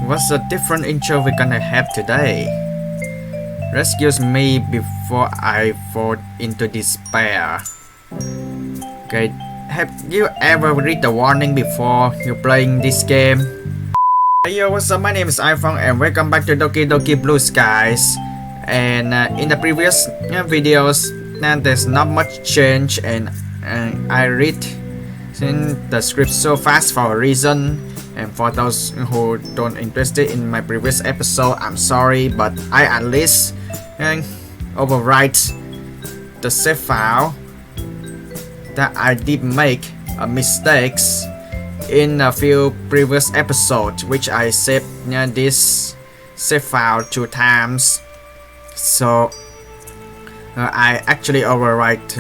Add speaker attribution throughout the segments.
Speaker 1: What's a different intro we're gonna have today? Rescues me before I fall into despair. Okay, have you ever read the warning before you playing this game? Hey yo, what's up? My name is iPhong and welcome back to Doki Doki Blue Skies. And in the previous videos, there's not much change, and I read the script so fast for a reason. And for those who don't interested in my previous episode, I'm sorry, but I at least overwrite the save file that I did make mistakes in a few previous episodes, which I saved this save file 2 times. So I actually overwrite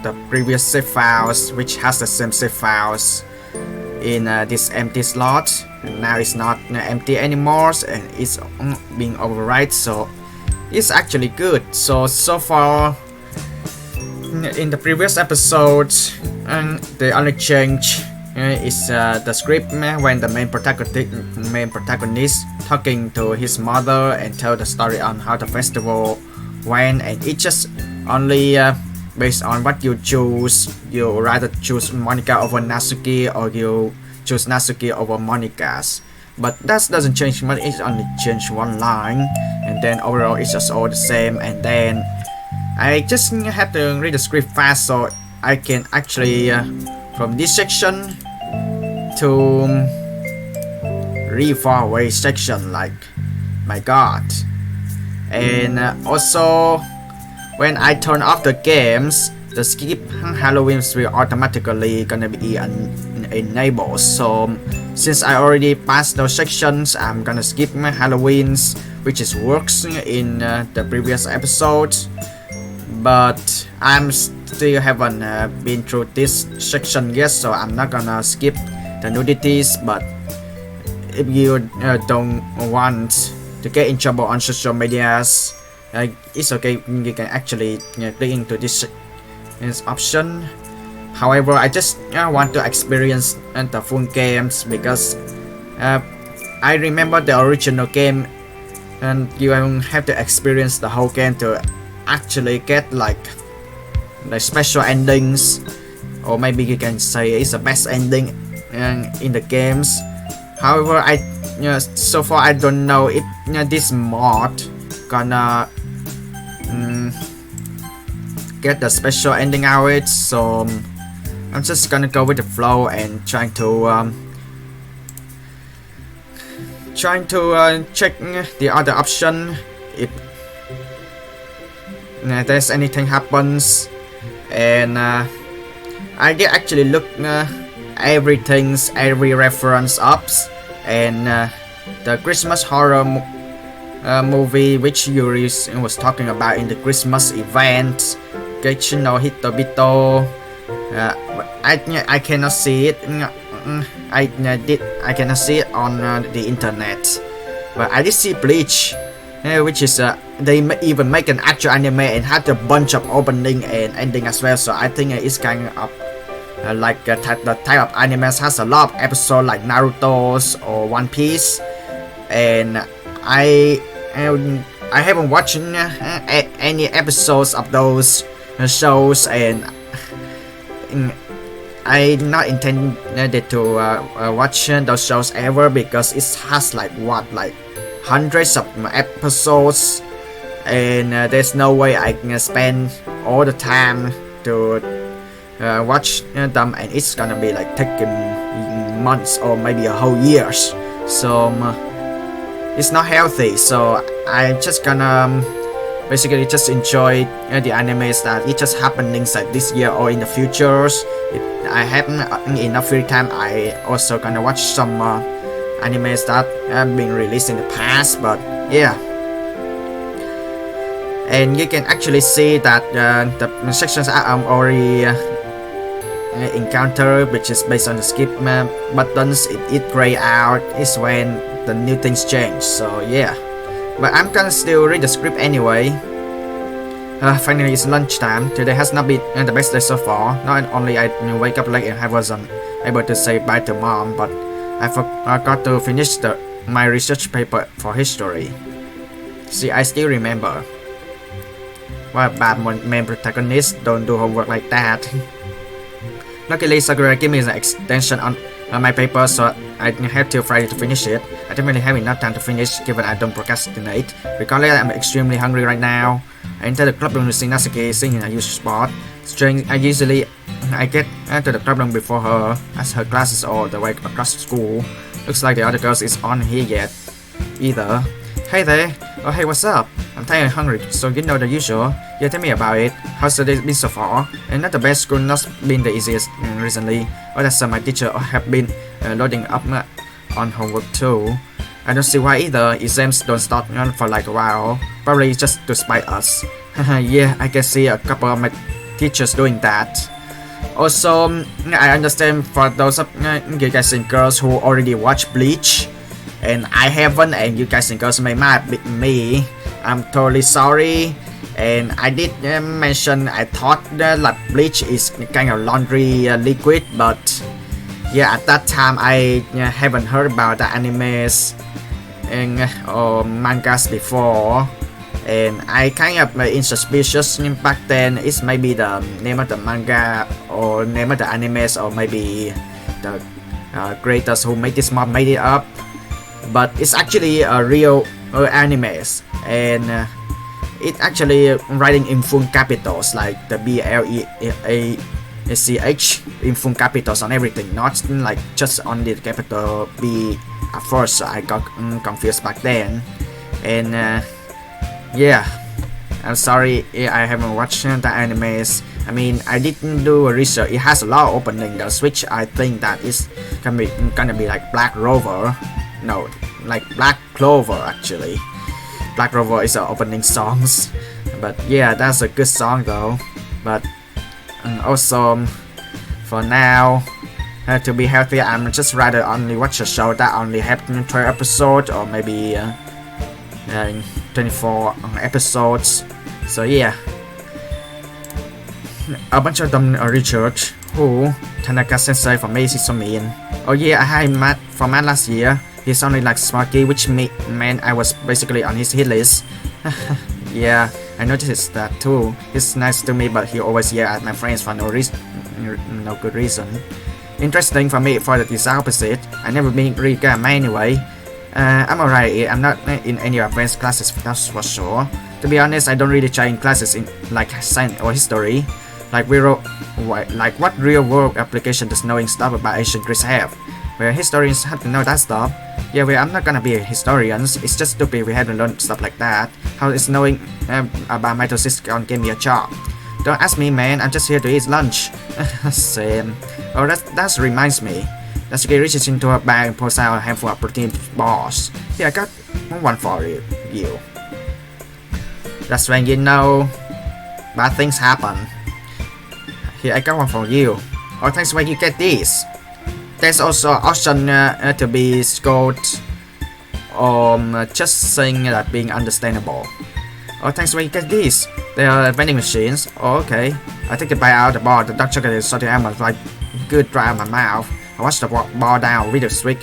Speaker 1: the previous save files, which has the same save files, in this empty slot, and now it's not empty anymore and it's being overwritten, so it's actually good. So far in the previous episode, the only change is the script when the main protagonist talking to his mother and tell the story on how the festival went, and it just only based on what you choose. You rather choose Monica over Natsuki, or you choose Natsuki over Monica's. But that doesn't change much, it only changed 1 line, and then overall it's just all the same. And then I just have to read the script fast so I can actually from this section to really far away section, like my god. And also when I turn off the games, the skip Halloweens will automatically gonna be enabled. So since I already passed those sections, I'm gonna skip my Halloweens, which is works in the previous episode. But I'm still haven't been through this section yet, so I'm not gonna skip the nudities. But if you don't want to get in trouble on social medias, it's okay, you can actually click into this option. However, I just want to experience the full games, because I remember the original game, and you have to experience the whole game to actually get like the special endings, or maybe you can say it's the best ending in the games. However, so far I don't know if this mod gonna get the special ending out of it, so I'm just gonna go with the flow and trying to check the other option if there's anything happens. And I did actually look every reference ups, and the Christmas horror movie which Yuri was talking about in the Christmas event, Gechi no Hitobito, I cannot see it. I cannot see it on the internet, but I did see Bleach, which is they even make an actual anime and had a bunch of opening and ending as well. So I think it's kind of like the type of anime has a lot of episodes like Naruto's or One Piece, and I haven't watched any episodes of those shows, and I not intended to watch those shows ever, because it has like hundreds of episodes, and there's no way I can spend all the time to watch them, and it's gonna be like taking months or maybe a whole years. So it's not healthy. So I'm just gonna basically just enjoy the animes that it just happening like this year or in the futures. If I have enough free time, I also gonna watch some animes that have been released in the past. But yeah, and you can actually see that the sections I'm already encounter, which is based on the skip buttons, it gray out is when the new things change. So yeah, but I'm gonna still read the script anyway. Finally it's lunchtime. Today has not been the best day so far. Not only I wake up late and I wasn't able to say bye to mom, but I forgot to finish the my research paper for history. See, I still remember. Well, bad main protagonists don't do homework like that. Luckily, Sakura gave me an extension on my paper, so I have till Friday to finish it. I don't really have enough time to finish, given I don't procrastinate. Regardless, I'm extremely hungry right now. I enter the club room to see Natsuki singing a usual spot. Strange, I get to the club room before her, as her classes all the way across school. Looks like the other girls is on here yet, either. Hey there. Oh hey, what's up? I'm tired and hungry, so you know the usual. Yeah, tell me about it. How's the day been so far? And not the best, school not been the easiest recently. Oh, that's my teacher have been loading up on homework too. I don't see why either. Exams don't start for like a while. Probably just to spite us. Yeah, I can see a couple of my teachers doing that. Also, I understand for those of you guys and girls who already watch Bleach, and I haven't, and you guys and girls may mad with me. I'm totally sorry. And I did mention I thought that Bleach is kind of laundry liquid, but yeah, at that time I haven't heard about the animes and or mangas before, and I kind of suspicious back then it's maybe the name of the manga or name of the animes, or maybe the creators who made this mod made it up. But it's actually a real animes, and it actually writing in full capitals, like the BLEACH in full capitals on everything, not like just on the capital B at first. So I got confused back then, and yeah, I'm sorry I haven't watched the animes. I mean, I didn't do a research. It has a lot of opening though, which I think that is gonna be like Black Rover. No, like Black Clover actually. Black Clover is the opening songs, but yeah, that's a good song though. But also, for now, to be healthy, I'm just rather only watch a show that only have 12 episodes or maybe 24 episodes. So yeah, a bunch of them research who Tanaka Sensei from Maze is so mean. Oh yeah, I had Matt from Matt last year. He's only like Sparky, which meant I was basically on his hit list. Yeah, I noticed that too. He's nice to me, but he always yell at my friends for no good reason. Interesting for me, for the opposite. I never been really good at math anyway. I'm alright. I'm not in any advanced classes, that's for sure. To be honest, I don't really try in classes in like science or history. Like what real world application does knowing stuff about ancient Greece have? Where historians have to know that stuff. Yeah, well, I'm not gonna be a historian. It's just stupid we had to learn stuff like that. How is knowing about mitosis gonna give me a job? Don't ask me, man. I'm just here to eat lunch. Same. Oh, that reminds me. Let's get reaches into a bag and pulls out a handful of protein bars. Here, I got one for you. That's when you know bad things happen. Here, I got one for you. Oh, thanks when you get this. There's also an option to be scolded just saying that being understandable. Oh, thanks when you get this. They are vending machines. Oh, okay. I take a bite out of the bar. The dark chocolate is salty almond like good dry on my mouth. I washed the bar down with a swig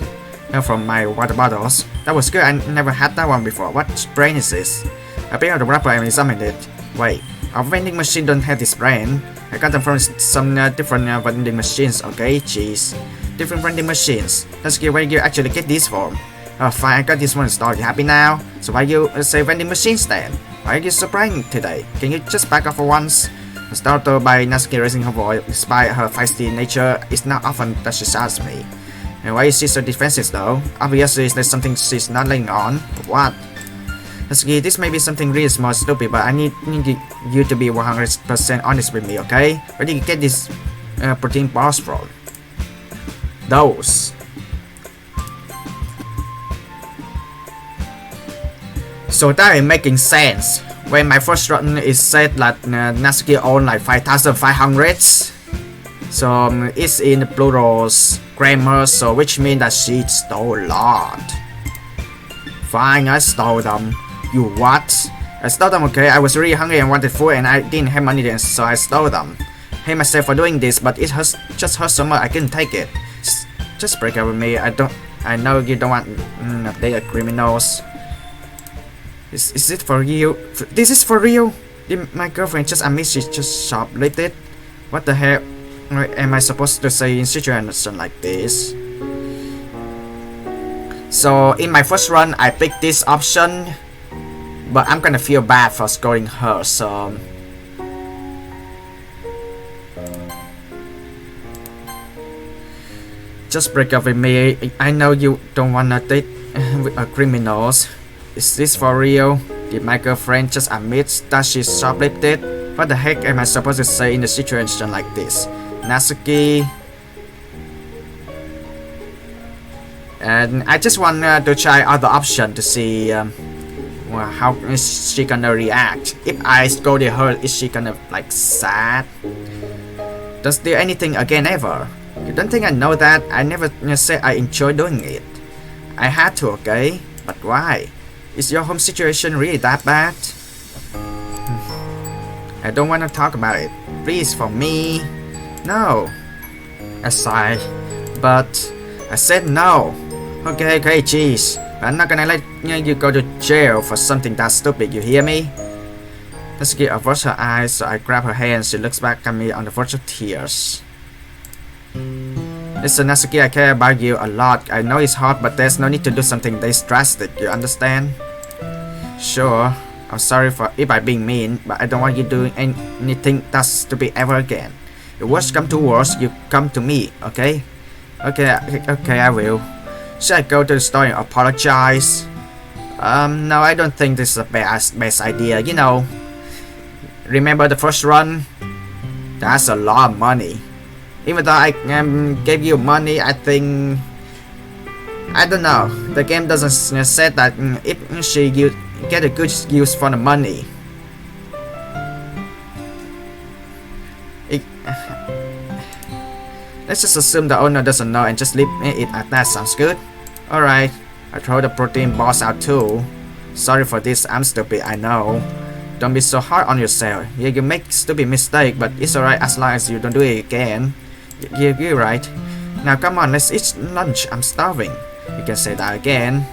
Speaker 1: from my water bottles. That was good. I never had that one before. What brand is this? I picked out the wrapper and examined it. Wait, our vending machine don't have this brand. I got them from some different vending machines. Okay, jeez. Different vending machines. Let's get where you actually get this from. Oh, fine, I got this one installed. You happy now? So why you say vending machines then? Why are you surprising today? Can you just back off for once? Startled by Natsuki raising her voice, despite her feisty nature, it's not often that she shouts me. And why is she so defensive though? Obviously, there's something she's not letting on. What? Natsuki, this may be something really small stupid, but I need you to be 100% honest with me, okay? Where did you get these protein bars from? Those. So that is making sense. When my first run is said that Natsuki owned like 5,500. So it's in the plurals grammar, so which means that she stole a lot. Fine, I stole them. You what? I stole them, okay? I was really hungry and wanted food and I didn't have money then, so I stole them. Hate myself for doing this, but it just hurts so much I couldn't take it. Just break up with me. I I know you don't want they are criminals. Is it for real? This is for real? Did my girlfriend just admit she just shoplifted? What the hell am I supposed to say in situations like this? So in my first run, I picked this option, but I'm gonna feel bad for scoring her, so... Just break up with me. I know you don't wanna date with criminals. Is this for real? Did my girlfriend just admit that she shoplifted? What the heck am I supposed to say in a situation like this? Natsuki... And I just want to try other option to see well, how is she gonna react. If I scolded her, is she gonna like sad? Does there anything again ever? You don't think I know that? I never said I enjoy doing it. I had to, okay? But why? Is your home situation really that bad? I don't want to talk about it. Please, for me. No. I sighed. But I said no. Okay, jeez. I'm not gonna let you go to jail for something that stupid, you hear me? Natsuki averts her eyes, so I grab her hand. She looks back at me on the verge of tears. Listen, Natsuki, I care about you a lot. I know it's hard, but there's no need to do something this drastic, you understand? Sure, I'm sorry for if I'm being mean, but I don't want you doing anything that's stupid ever again. If worst come to worst, you come to me, okay? Okay, I will. Should I go to the store and apologize? No, I don't think this is the best idea, you know. Remember the first run? That's a lot of money. Even though I gave you money, I think... I don't know. The game doesn't say that if she get a good use for the money. Let's just assume the owner doesn't know and just leave it at that. Sounds good? Alright. I throw the protein balls out too. Sorry for this, I'm stupid, I know. Don't be so hard on yourself. Yeah, you make stupid mistake, but it's alright as long as you don't do it again. You're right. Now come on, let's eat lunch. I'm starving. You can say that again.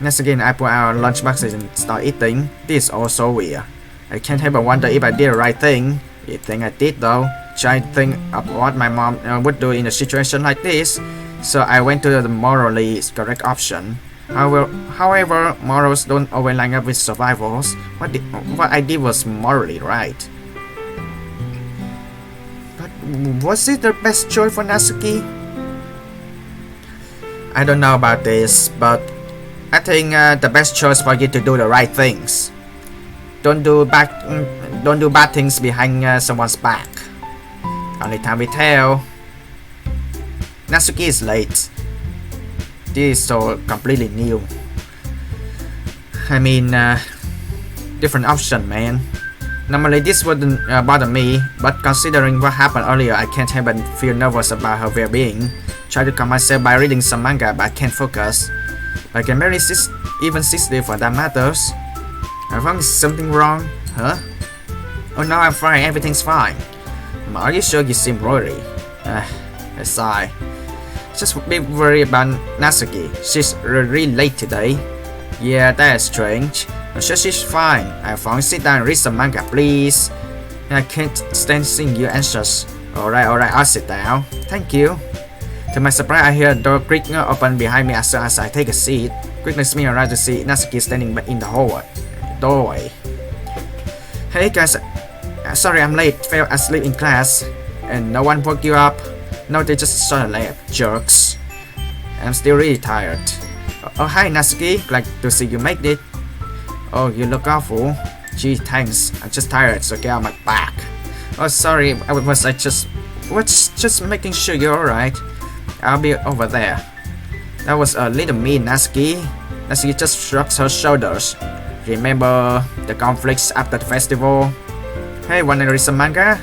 Speaker 1: Next again, I pull out lunchboxes and start eating. This is also weird. I can't help but wonder if I did the right thing. You think I did though. Try to think of what my mom would do in a situation like this. So I went to the morally correct option. However, morals don't always line up with survivals. What I did was morally right. But was it the best choice for Natsuki? I don't know about this, but I think the best choice for you to do the right things. Don't do bad things behind someone's back. Only time will tell. Natsuki is late. This is so completely new. I mean, different option, man. Normally this wouldn't bother me, but considering what happened earlier, I can't help but feel nervous about her well-being. Try to calm myself by reading some manga, but I can't focus. I can barely even sit still for that matters. iPhong, is something wrong? Huh? Oh no, I'm fine, everything's fine. Are you sure? You seem worried? I sigh. Just be worried about Natsuki. She's really late today. Yeah, that's strange. I'm sure she's fine. iPhong, sit down and read some manga, please. I can't stand seeing you anxious. Alright, I'll sit down. Thank you. To my surprise, I hear a door creak open behind me as soon as I take a seat. Quickly spin around to see Natsuki standing in the doorway. Hey guys, sorry I'm late. Fell asleep in class. And no one woke you up? No, they just sort of left. Jerks. I'm still really tired. Oh, hi Natsuki. Glad to see you make it. Oh, you look awful. Gee, thanks. I'm just tired, so get on my back. Oh, sorry. I was just making sure you're alright. I'll be over there. That was a little mean, Natsuki. Natsuki just shrugs her shoulders. Remember the conflicts after the festival? Hey, wanna read some manga?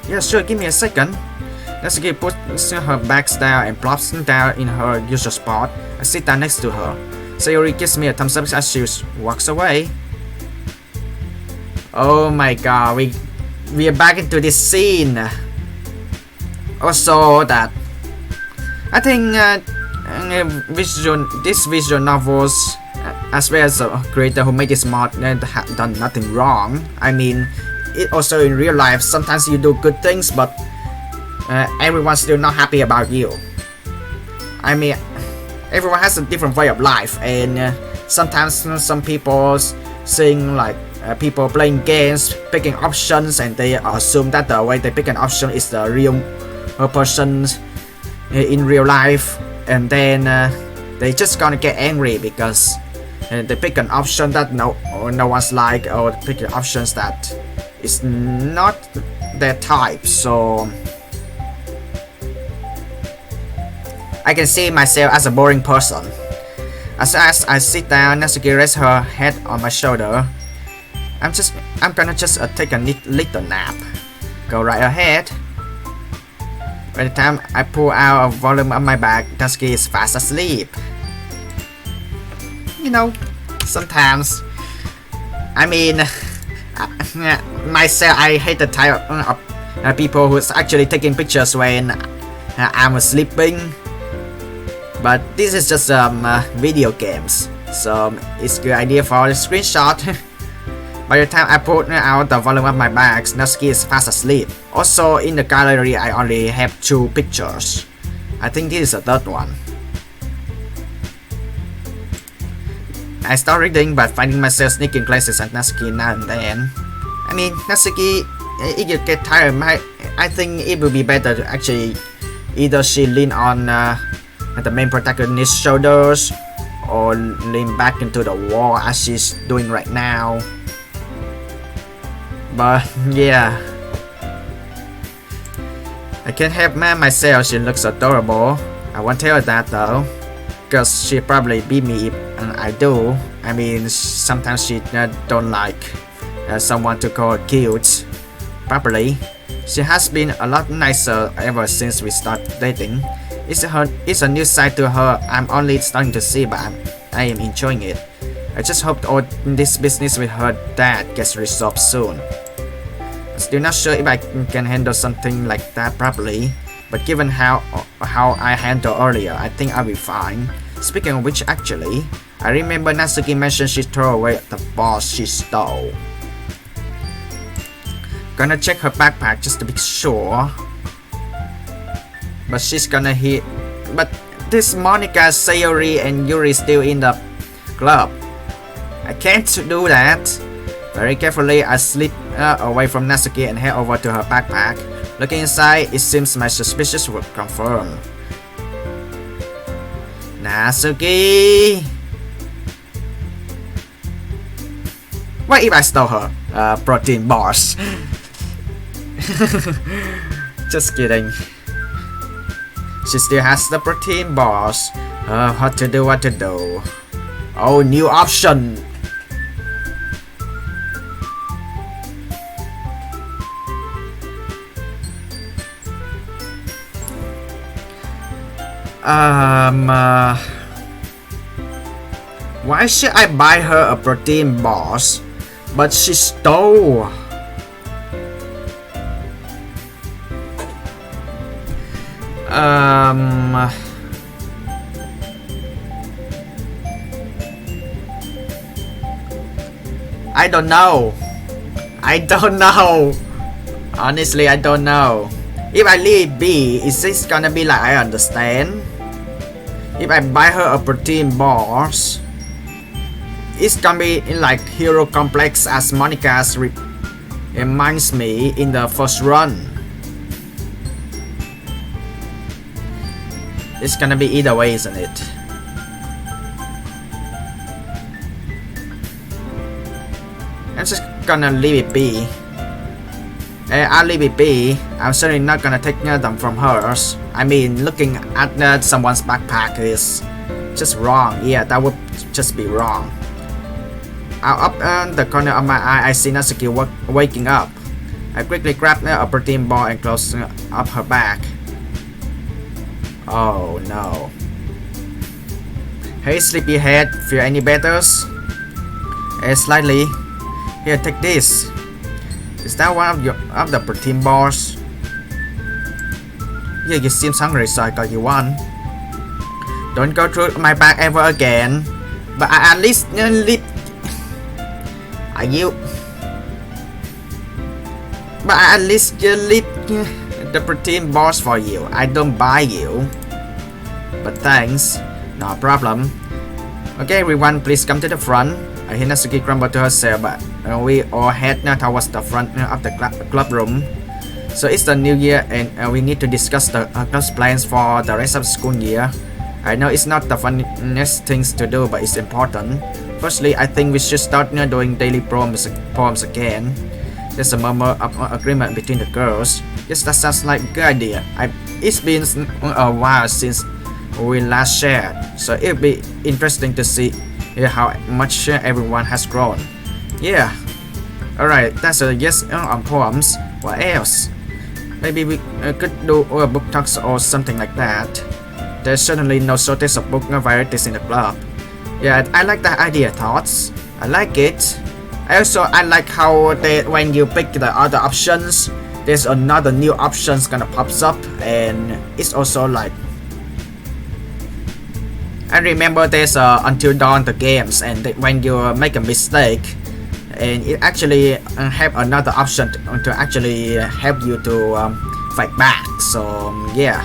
Speaker 1: Yeah, sure, give me a second. Natsuki puts her bags down and plops down in her usual spot. I sit down next to her. Sayori gives me a thumbs up as she walks away. Oh my god, we are back into this scene. Also that I think this visual novels, as well as the creator who made this mod, have done nothing wrong. I mean, it also in real life, sometimes you do good things, but everyone's still not happy about you. I mean, everyone has a different way of life, and sometimes some people seeing like people playing games, picking options, and they assume that the way they pick an option is the real person in real life, and then they just gonna get angry because they pick an option that no one's like, or pick options that is not their type. So I can see myself as a boring person. As I sit down, Natsuki rests her head on my shoulder. I'm gonna just take a little nap. Go right ahead. By the time I pull out a volume of my bag, Natsuki is fast asleep. You know, sometimes. I mean, myself, I hate the type of people who's actually taking pictures when I'm sleeping. But this is just video games, so it's a good idea for the screenshot. By the time I pull out the volume of my bags, Natsuki is fast asleep. Also in the gallery I only have 2 pictures. I think this is the 3rd one. I start reading but finding myself sneaking glances at Natsuki now and then. I mean, Natsuki, if you get tired, I think it would be better to actually either she lean on the main protagonist's shoulders or lean back into the wall as she's doing right now. But yeah, I can't help myself, she looks adorable. I won't tell her that though, cause she probably beat me if I do. I mean, sometimes she don't like someone to call her cute properly. She has been a lot nicer ever since we started dating. It's a new side to her I'm only starting to see, but I am enjoying it. I just hope all this business with her dad gets resolved soon. I'm still not sure if I can handle something like that properly, but given how I handled earlier, I think I'll be fine. Speaking of which, actually, I remember Natsuki mentioned she threw away the balls she stole. Gonna check her backpack just to be sure. But she's gonna hit. But this Monica, Sayori, and Yuri still in the club. I can't do that. Very carefully, I slip away from Natsuki and head over to her backpack. Looking inside, it seems my suspicions were confirmed. Natsuki! What if I stole her protein bars? Just kidding. She still has the protein bars. What to do. Oh, new option. Why should I buy her a protein bars? But she stole. I don't know. Honestly, I don't know. If I leave be, is this gonna be like I understand? If I buy her a protein bars, it's gonna be in like hero complex as Monica's reminds me in the first run. It's gonna be either way, isn't it? I'm just gonna leave it be. I'll leave it be. I'm certainly not gonna take them from hers. I mean, looking at someone's backpack is just wrong. Yeah, that would just be wrong. Up in the corner of my eye, I see Natsuki waking up. I quickly grab a protein bar and close up her back. Oh no. Hey sleepyhead, feel any better? Slightly. Here, take this. Is that one of the protein bars? Yeah, you seem hungry, so I got you one. Don't go through my back ever again. But I at least lead. Are you? But I at least lead the protein boss for you. I don't buy you. But thanks. No problem. Okay, everyone, please come to the front. Hinatsuki grumbled to herself, but we all head now towards the front of the club room. So it's the new year, and we need to discuss the club's plans for the rest of the school year. I know it's not the funniest things to do, but it's important. Firstly, I think we should start doing daily poems again. There's a murmur of agreement between the girls. Yes, that sounds like a good idea. It's been a while since we last shared, so it'll be interesting to see how much everyone has grown. Yeah. Alright, that's a yes on poems. What else? Maybe we could do book talks or something like that. There's certainly no shortage of book varieties in the club. Yeah, I like that idea, Thoughts. I like it. I like how when you pick the other options, there's another new options gonna pops up, and it's also like I remember there's Until Dawn the games, and when you make a mistake, and it actually have another option to actually help you to fight back. So yeah,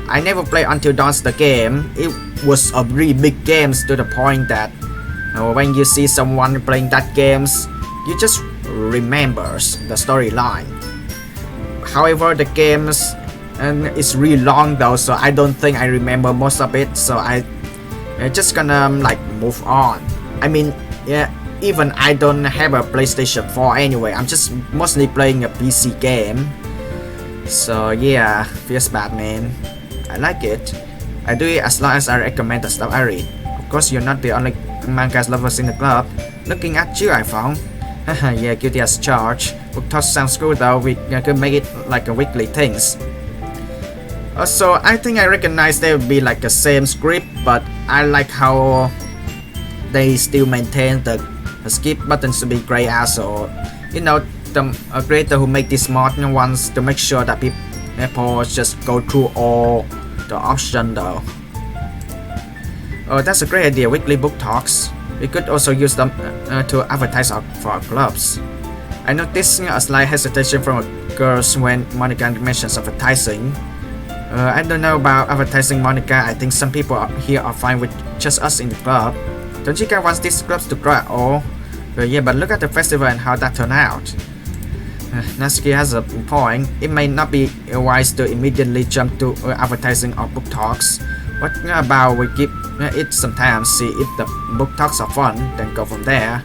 Speaker 1: I never played Until Dawn's the game. It was a really big game to the point that when you see someone playing that games, you just remembers the storyline. However, the games is really long though, so I don't think I remember most of it. So I just gonna like move on. I mean, yeah, even I don't have a PlayStation 4 anyway. I'm just mostly playing a PC game. So yeah, feels bad, man. I like it. I do it as long as I recommend the stuff I read. Of course, you're not the only manga lovers in the club. Looking at you, iPhong. Yeah, guilty as charged. Book talk sounds cool though. We could make it like a weekly things. Also, I think I recognize there will be like the same script, but I like how they still maintain the skip buttons to be gray as, or you know, the creator who make these mod ones to make sure that people just go through all the options though. Oh, that's a great idea. Weekly book talks. We could also use them to advertise for our clubs. I noticed a slight hesitation from girls when Monica mentions advertising. I don't know about advertising, Monica. I think some people here are fine with just us in the club. Don't you guys want these clubs to grow at all? Yeah, but look at the festival and how that turned out. Natsuki has a point. It may not be wise to immediately jump to advertising or book talks. What about we give it some time, see if the book talks are fun, then go from there.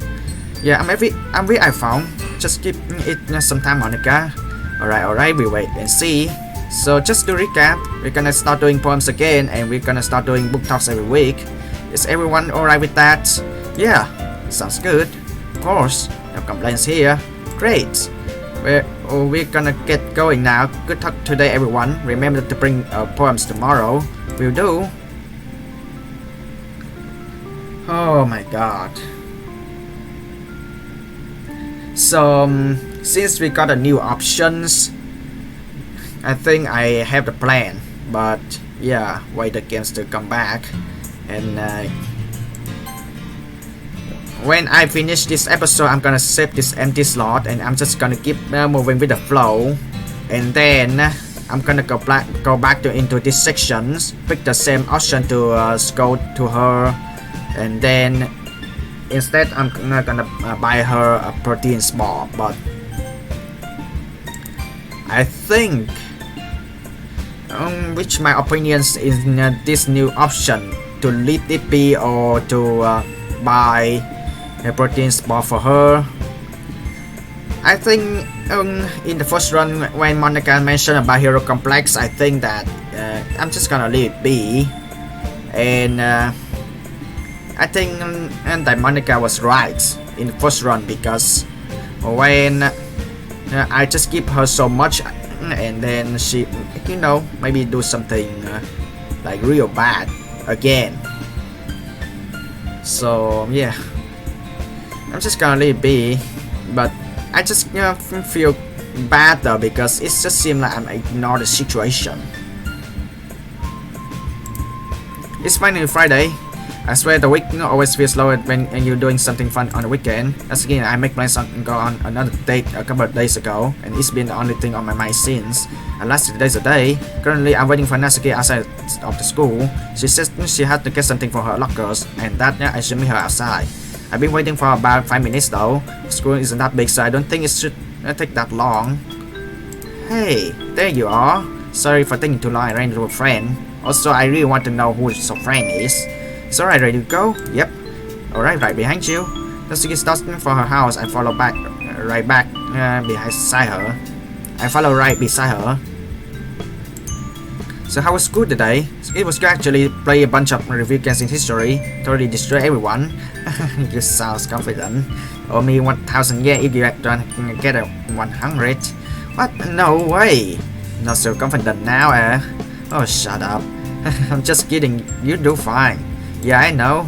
Speaker 1: Yeah, I'm with iPhone. Just give it some time, Monica. Alright, we wait and see. So just to recap, we're gonna start doing poems again, and we're gonna start doing book talks every week. Is everyone alright with that? Yeah, sounds good. Of course, no complaints here. Great. We're gonna get going now. Good talk today, everyone. Remember to bring poems tomorrow. Will do. Oh my god. So since we got a new options, I think I have the plan, but yeah, wait the games to come back, and when I finish this episode, I'm gonna save this empty slot, and I'm just gonna keep moving with the flow, and then I'm gonna go back into these sections, pick the same option to go to her, and then instead I'm not gonna buy her a protein bar, but I think which my opinions in this new option, to leave it be or to buy a protein bar for her. I think in the first run when Monica mentioned about Hero Complex, I think that I'm just gonna leave it be, and I think that Monica was right in the first run, because when I just give her so much, and then she, you know, maybe do something like real bad again. So yeah, I'm just gonna leave it be, but I just feel bad though, because it just seems like I'm ignoring the situation. It's finally Friday. I swear the week always feels slower when you're doing something fun on the weekend. As again, I make plans on go on another date a couple of days ago, and it's been the only thing on my mind since. And last 2 days a day. Currently, I'm waiting for Natsuki outside of the school. She says she had to get something for her lockers, and that I should meet her outside. I've been waiting for about 5 minutes though. School isn't that big, so I don't think it should take that long. Hey, there you are. Sorry for taking too long. I ran into a friend. Also, I really want to know who your friend is. It's alright, ready to go? Yep. Alright, right behind you. Natsuki starts for her house. I follow back, beside her. I follow right beside her. So how was school today? It was good actually. Play a bunch of review games in history. Totally destroy everyone. You sound confident. Owe me 1,000 yen if you get a 100. What? No way. Not so confident now, eh? Oh, shut up. I'm just kidding. You do fine. Yeah, I know.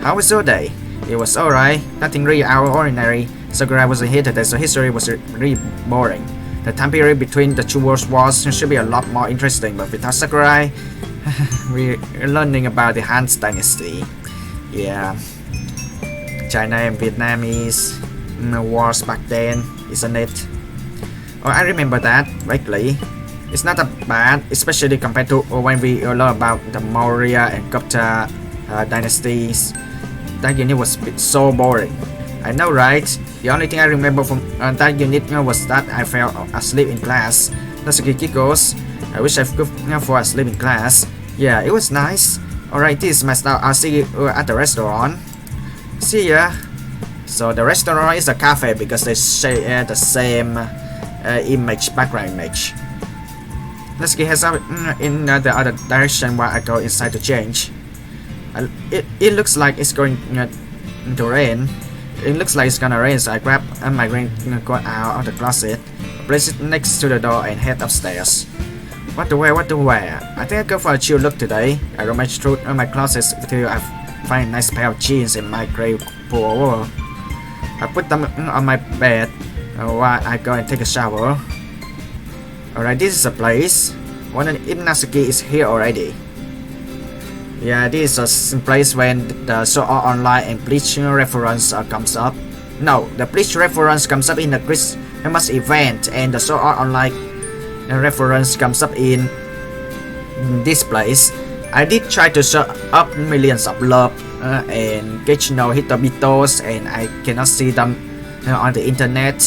Speaker 1: How was your day? It was alright. Nothing really out of ordinary. Sakurai wasn't here today, so history was really boring. The time period between the two world wars should be a lot more interesting, but without Sakurai, we're learning about the Han Dynasty. Yeah. China and Vietnamese wars back then, isn't it? Oh, I remember that vaguely. It's not that bad, especially compared to when we learn about the Maurya and Gupta dynasties. That unit was so boring. I know, right? The only thing I remember from that unit was that I fell asleep in class. Natsuki giggles. I wish I could fall asleep in class. Yeah, it was nice. Alright, this is my style. I'll see you at the restaurant. See ya. So the restaurant is a cafe because they share the same background image. Natsuki heads up in the other direction while I go inside to change. It looks like it's going to rain. It looks like it's gonna rain, so I grab my raincoat out of the closet, place it next to the door, and head upstairs. What to wear? What to wear? I think I go for a chill look today. I rummage through my closets until I find a nice pair of jeans in my grey pullover. I put them on my bed while I go and take a shower. Alright, this is a place. Wonder if Natsuki is here already. Yeah, this is a place when the Sword Art Online and Bleach reference comes up. No, the Bleach reference comes up in the Christmas event, and the Sword Art Online reference comes up in this place. I did try to search up millions of love and get no hitobitos, and I cannot see them on the internet,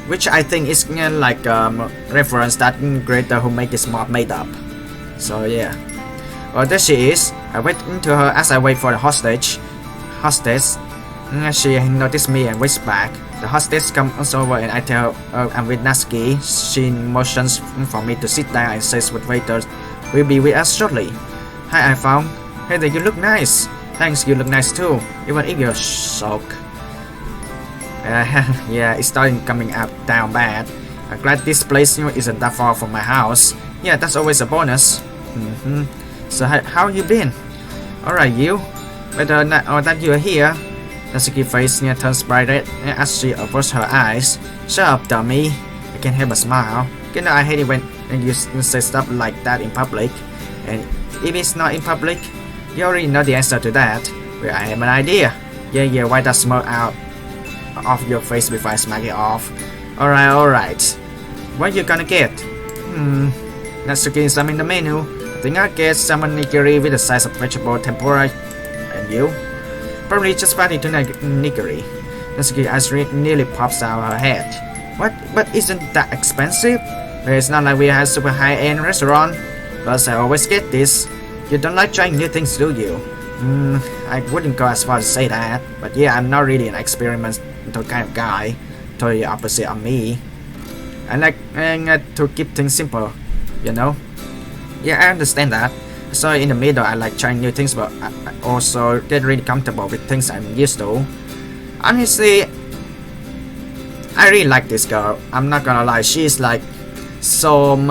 Speaker 1: which I think is like reference that creator who made this mod made up. So yeah. Oh, there she is. I wait to her as I wait for the hostage. She noticed me and waits back. The hostess comes over and I tell her I'm with Natsuki. She motions for me to sit down and says with waiters, "We'll be with us shortly." "Hi, iPhong. Hey there, you look nice." "Thanks, you look nice too, even if you're soaked." Yeah, it's starting coming up down bad. I'm glad this place isn't that far from my house. Yeah, that's always a bonus. So how you been? Alright, you? Better that you're here. Natsuki's face turns bright red as she averts her eyes. "Shut up, dummy." I can't help but smile. You know I hate it when you say stuff like that in public. And if it's not in public, you already know the answer to that. Well, I have an idea. Yeah, wipe that smoke out of your face before I smack it off. Alright. What you gonna get? Natsuki examined the menu. I think I'll get salmon nigiri with the size of vegetable tempura. And you? Probably just fatty tuna nigiri. Natsuki's eyes nearly pops out of her head. What? But isn't that expensive? Well, it's not like we have a super high-end restaurant. Plus, I always get this. You don't like trying new things, do you? I wouldn't go as far as to say that. But yeah, I'm not really an experimental kind of guy. Totally opposite of me. I like to keep things simple, you know? Yeah, I understand that. So in the middle, I like trying new things, but I also get really comfortable with things I'm used to. Honestly, I really like this girl. I'm not gonna lie, she's like some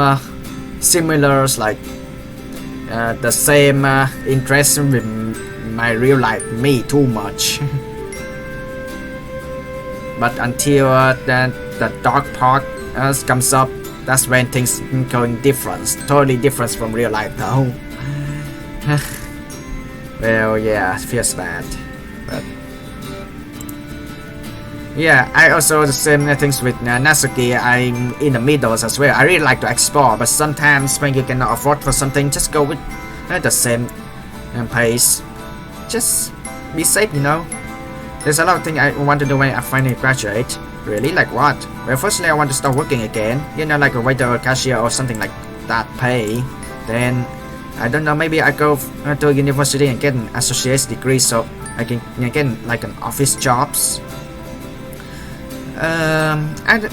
Speaker 1: similar, like the same interest with my real life me too much. But until the dark part comes up, that's when things going different, totally different from real life though. Well, yeah, it feels bad. But yeah, I also the same things with Natsuki. I'm in the middle as well. I really like to explore, but sometimes when you cannot afford for something, just go with the same pace. Just be safe, you know. There's a lot of things I want to do when I finally graduate. Really? Like what? Well, firstly, I want to start working again. You know, like a waiter or cashier or something like that pay. Then, I don't know, maybe I go to university and get an associate's degree so I can get like an office jobs. And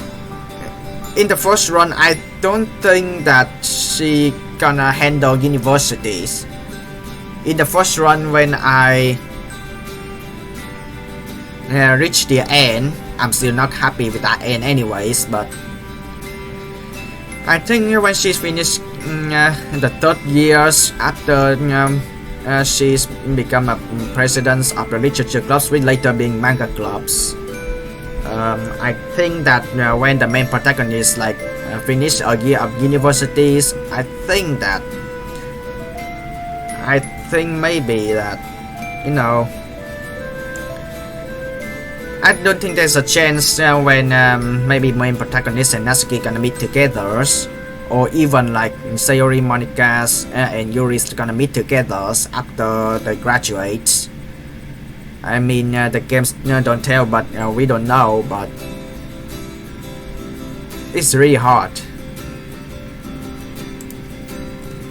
Speaker 1: in the first run, I don't think that she gonna handle universities. In the first run, when I reach the end, I'm still not happy with that end anyways, but I think when she's finished the third years after she's become a president of the literature clubs, with later being manga clubs. I think that when the main protagonist like finish a year of universities, I think maybe that, you know, I don't think there's a chance when maybe main protagonist and Natsuki gonna meet together, or even like Sayori, Monika's and Yuri's gonna meet together after they graduate. I mean, the games don't tell, but we don't know. But it's really hard.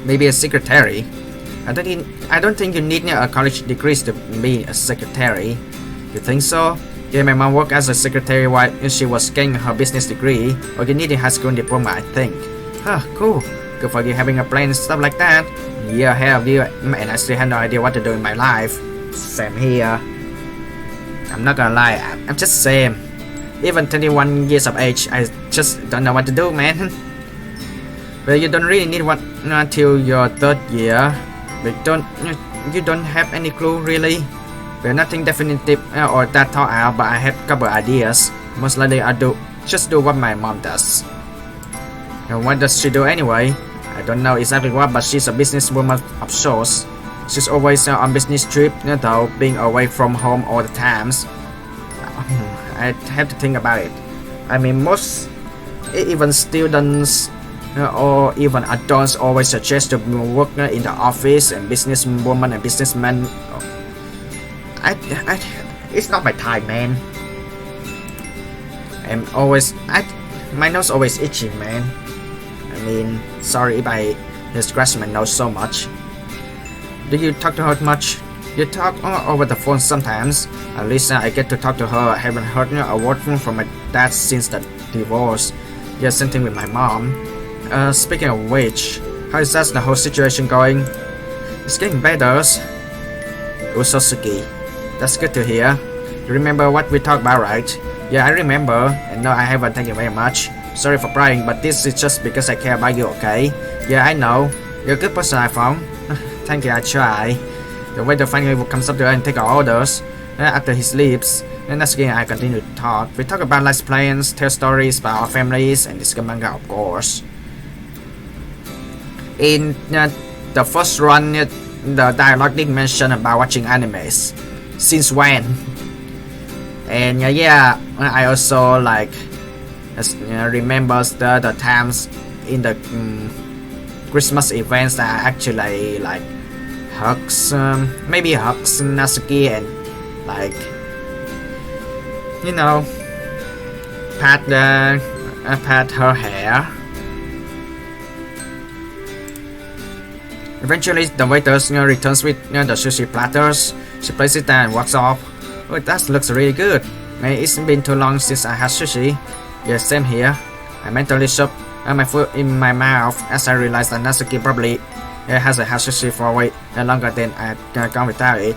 Speaker 1: Maybe a secretary. I don't think you need a college degree to be a secretary. You think so? Yeah, my mom worked as a secretary while she was getting her business degree. Or you need a high school diploma, I think. Huh, cool. Good for you having a plan and stuff like that. Yeah, I have you, and I still have no idea what to do in my life. Same here. I'm not gonna lie, I'm just same. Even 21 years of age, I just don't know what to do, man. Well, you don't really need one until your third year. But you don't have any clue really. Well, nothing definitive or that thought out, but I have a couple ideas. Most likely I just do what my mom does. And what does she do anyway? I don't know exactly what, but she's a businesswoman of sorts. She's always on business trip, though, being away from home all the times. I have to think about it. I mean, most even students or even adults always suggest to work in the office, and businesswoman and businessmen. It's not my time, man. My nose always itching, man. I mean, sorry if I scratch my nose so much. Do you talk to her much? You talk over the phone sometimes. At least I get to talk to her. I haven't heard a word from my dad since the divorce. Yeah, same thing with my mom. Speaking of which, how is the whole situation going? It's getting better. Usosuki. That's good to hear. You remember what we talked about, right? Yeah, I remember. And no, I haven't. Thank you very much. Sorry for prying, but this is just because I care about you, okay? Yeah, I know. You're a good person, iPhong. Thank you, I try. The waiter finally comes up to her and take our orders. After he sleeps, and Natsuki and I continue to talk. We talk about life plans, tell stories about our families, and discuss manga, of course. In the first run, the dialogue did mention about watching animes. Since when? And yeah, I also like remembers the times in the Christmas events that I actually like hugs Natsuki and like, you know, pat her hair. Eventually, the waiter returns with the sushi platters. She places it down and walks off. Oh, that looks really good. Man, it's been too long since I had sushi. Yeah, same here. I mentally shoved my foot in my mouth as I realized that Natsuki probably hasn't had sushi for way longer than I had gone without it.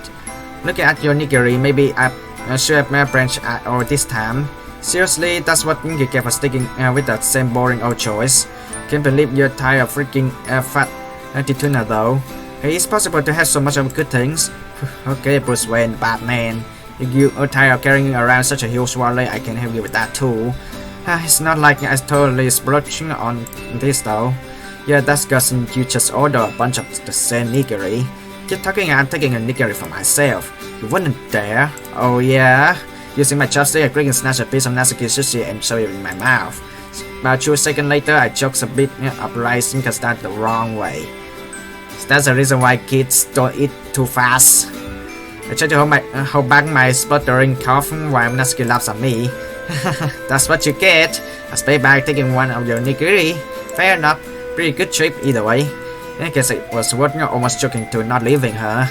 Speaker 1: Looking at your nigiri, maybe I should have branched out this time. Seriously, that's what you get for sticking with that same boring old choice. Can't believe you're tired of freaking fat tuna though. Hey, it's possible to have so much of good things. Okay, Bruce Wayne, Batman. If you are tired of carrying around such a huge wallet, I can help you with that too. It's not like I totally splurging on this though. Yeah, that's because you just order a bunch of the same nigiri. Keep talking, I'm taking a nigiri for myself. You wouldn't dare. Oh yeah? Using my chopstick, I quick and snatch a piece of Natsuki sushi and shove it in my mouth. About 2 seconds later, I choked a bit uprising because that's the wrong way. So that's the reason why kids don't eat too fast. I try to hold back my sputtering cough while Natsuki laughs at me. That's what you get. I stay back taking one of your nigiri. Fair enough. Pretty good trip either way. I guess it was worth almost joking to not leaving her.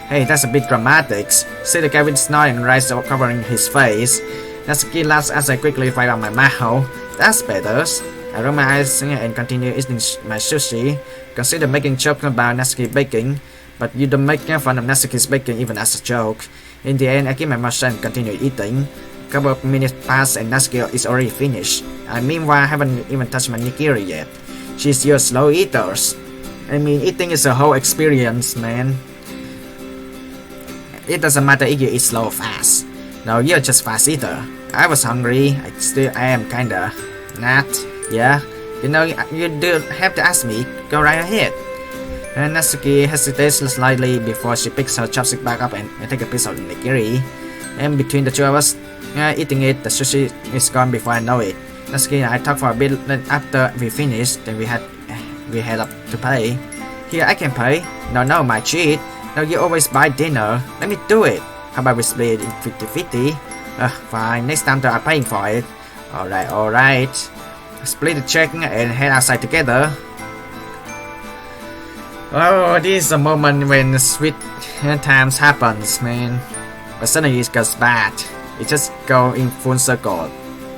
Speaker 1: Hey, that's a bit dramatic. See the guy with snot and rice covering his face. Natsuki laughs as I quickly fire out my mouth. That's better. I roll my eyes and continue eating my sushi. Consider making jokes about Natsuki baking, but you don't make fun of Natsuki's baking even as a joke. In the end, I keep my mouth shut and continue eating. A couple of minutes pass and Natsuki is already finished. Meanwhile, I haven't even touched my nigiri yet. She's your slow eaters. I mean, eating is a whole experience, man. It doesn't matter if you eat slow or fast. No, you're just fast eater. I was hungry. I am kinda. Not. Yeah. You know, you do have to ask me. Go right ahead. And Natsuki hesitates slightly before she picks her chopstick back up and take a piece of the nigiri. And between the two of us eating it, the sushi is gone before I know it. Natsuki and I talk for a bit. Then after we finished, then we head up to pay. Here, I can pay. No, my treat. No, you always buy dinner. Let me do it. How about we split it in 50-50? Fine. Next time I'm paying for it. Alright. Split the check and head outside together. Oh, this is a moment when sweet times happens, man. But suddenly it goes bad. It just goes in full circle.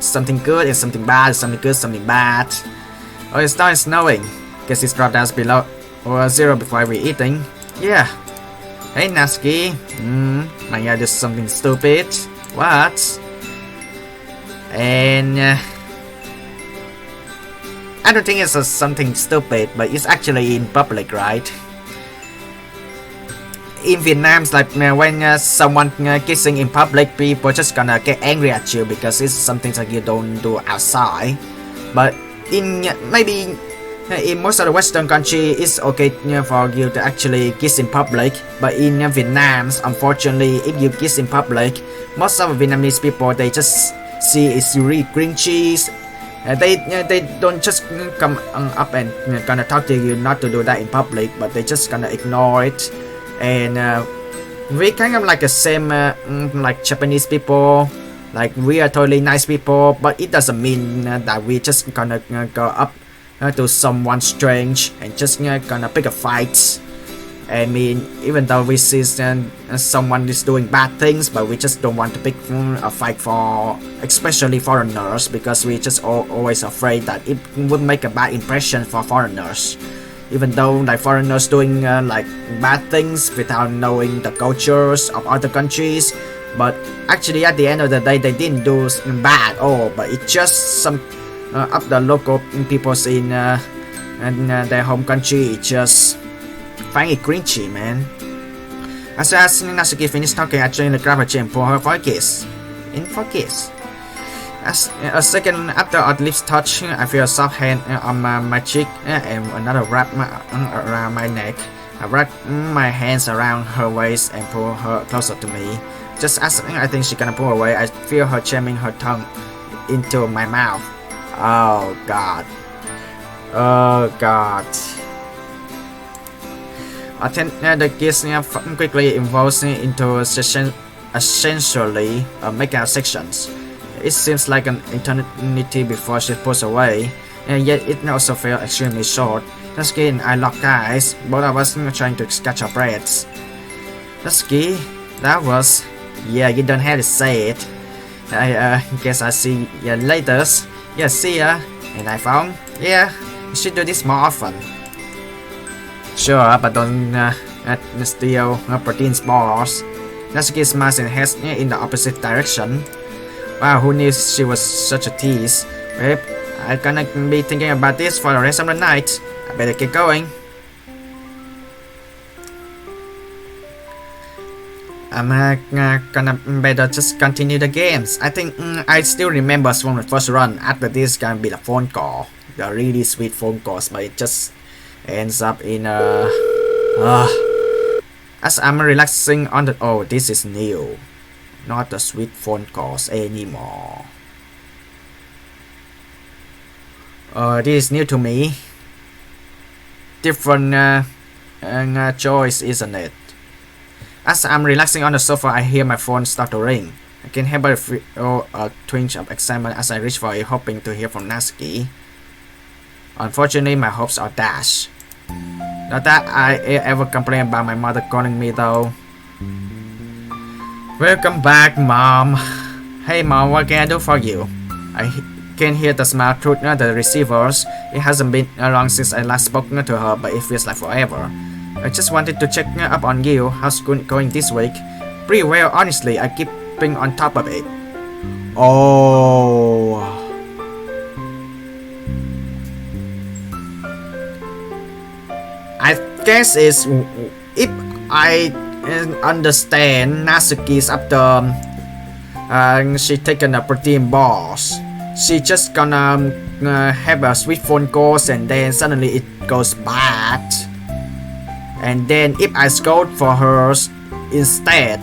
Speaker 1: Something good and something bad, something good, something bad. Oh, it started snowing. Guess it's dropped down below or 0 before we eating. Yeah. Hey Natsuki. Might I do something stupid? What? And I don't think it's something stupid, but it's actually in public, right? In Vietnam, like when someone kissing in public, people just gonna get angry at you because it's something that you don't do outside. But in maybe in most of the Western country, it's okay for you to actually kiss in public. But in Vietnam, unfortunately, if you kiss in public, most of the Vietnamese people, they just see it's really cringy. They don't just come up and gonna talk to you not to do that in public, but they just gonna ignore it. And we kind of like the same like Japanese people. Like we are totally nice people, but it doesn't mean that we just gonna go up to someone strange and just gonna pick a fight. I mean, even though we see someone is doing bad things, but we just don't want to pick a fight for especially foreigners, because we just always afraid that it would make a bad impression for foreigners. Even though like foreigners doing like bad things without knowing the cultures of other countries, but actually at the end of the day they didn't do bad at all, but it's just some of the local peoples in their home country, it just find it cringy, man. As soon as Natsuki finished talking, I joined the grab her chair and pull her for a kiss. As a second after our lips touch, I feel a soft hand on my cheek and another wrap around my neck. I wrap my hands around her waist and pull her closer to me. Just as I think she's gonna pull away, I feel her jamming her tongue into my mouth. Oh god. I think the kiss quickly evolves into essentially makeout sections. It seems like an eternity before she pulls away, and yet it also felt extremely short. Natsuki and I locked eyes, both of us trying to catch our breaths. Natsuki, that was... Yeah, you don't have to say it. I guess I'll see you later. Yeah, see ya. And iPhong? Yeah, you should do this more often. Sure, but don't steal protein bars. Natsuki smiles and heads in the opposite direction. Wow, who knew she was such a tease? Babe, I'm gonna be thinking about this for the rest of the night. I better keep going. I'm gonna better just continue the games. I think I still remember from the first run. After this gonna be the phone call. The really sweet phone calls, but it just ends up in As I'm relaxing on the oh, this is new, not the sweet phone calls anymore. This is new to me. Different choice, isn't it? As I'm relaxing on the sofa, I hear my phone start to ring. I can help but feel a twinge of excitement as I reach for it, hoping to hear from Natsuki. Unfortunately, my hopes are dashed. Not that I ever complain about my mother calling me though. Welcome back, Mom. Hey Mom, what can I do for you? I can hear the smile through the receivers. It hasn't been long since I last spoke to her, but it feels like forever. I just wanted to check up on you. How's school going this week? Pretty well, honestly. I keep being on top of it. Oh. I guess it's if I understand, Natsuki's after she taken a protein bars. She just gonna have a sweet phone calls and then suddenly it goes bad. And then if I scold for her instead.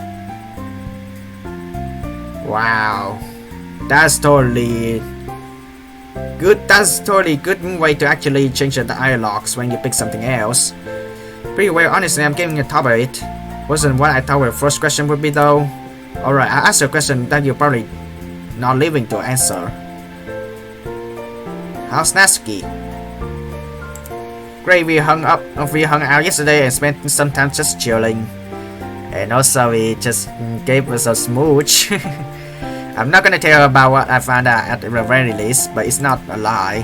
Speaker 1: Wow, that's totally good. That's totally good way to actually change the dialogues when you pick something else. Pretty well, honestly, I'm getting a top of it. Wasn't what I thought the first question would be though. Alright, I asked you a question that you're probably not living to answer. How's Natsuki? Great, we hung out yesterday and spent some time just chilling. And also we just gave us a smooch. I'm not gonna tell you about what I found out at the very least, but it's not a lie.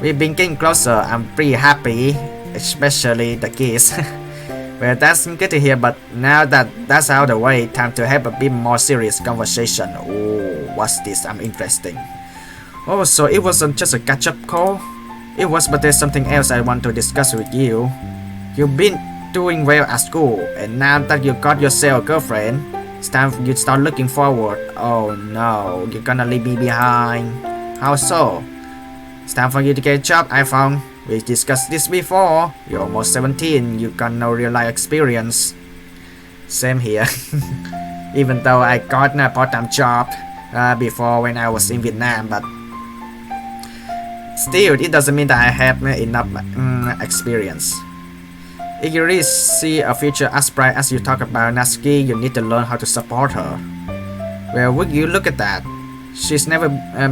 Speaker 1: We've been getting closer. I'm pretty happy, especially the kiss. Well, that's good to hear, but now that that's out of the way, time to have a bit more serious conversation. Oh, what's this? I'm interesting. Oh, so it wasn't just a catch-up call? It was, but there's something else I want to discuss with you. You've been doing well at school, and now that you got yourself a girlfriend, it's time you start looking forward. Oh no, you're gonna leave me behind. How so? It's time for you to get a job, iPhong. We discussed this before. You're almost 17, you got no real life experience. Same here. Even though I got a part-time job before when I was in Vietnam, but still, it doesn't mean that I have enough experience. If you really see a future as bright as you talk about Natsuki, you need to learn how to support her. Well, would you look at that? She's never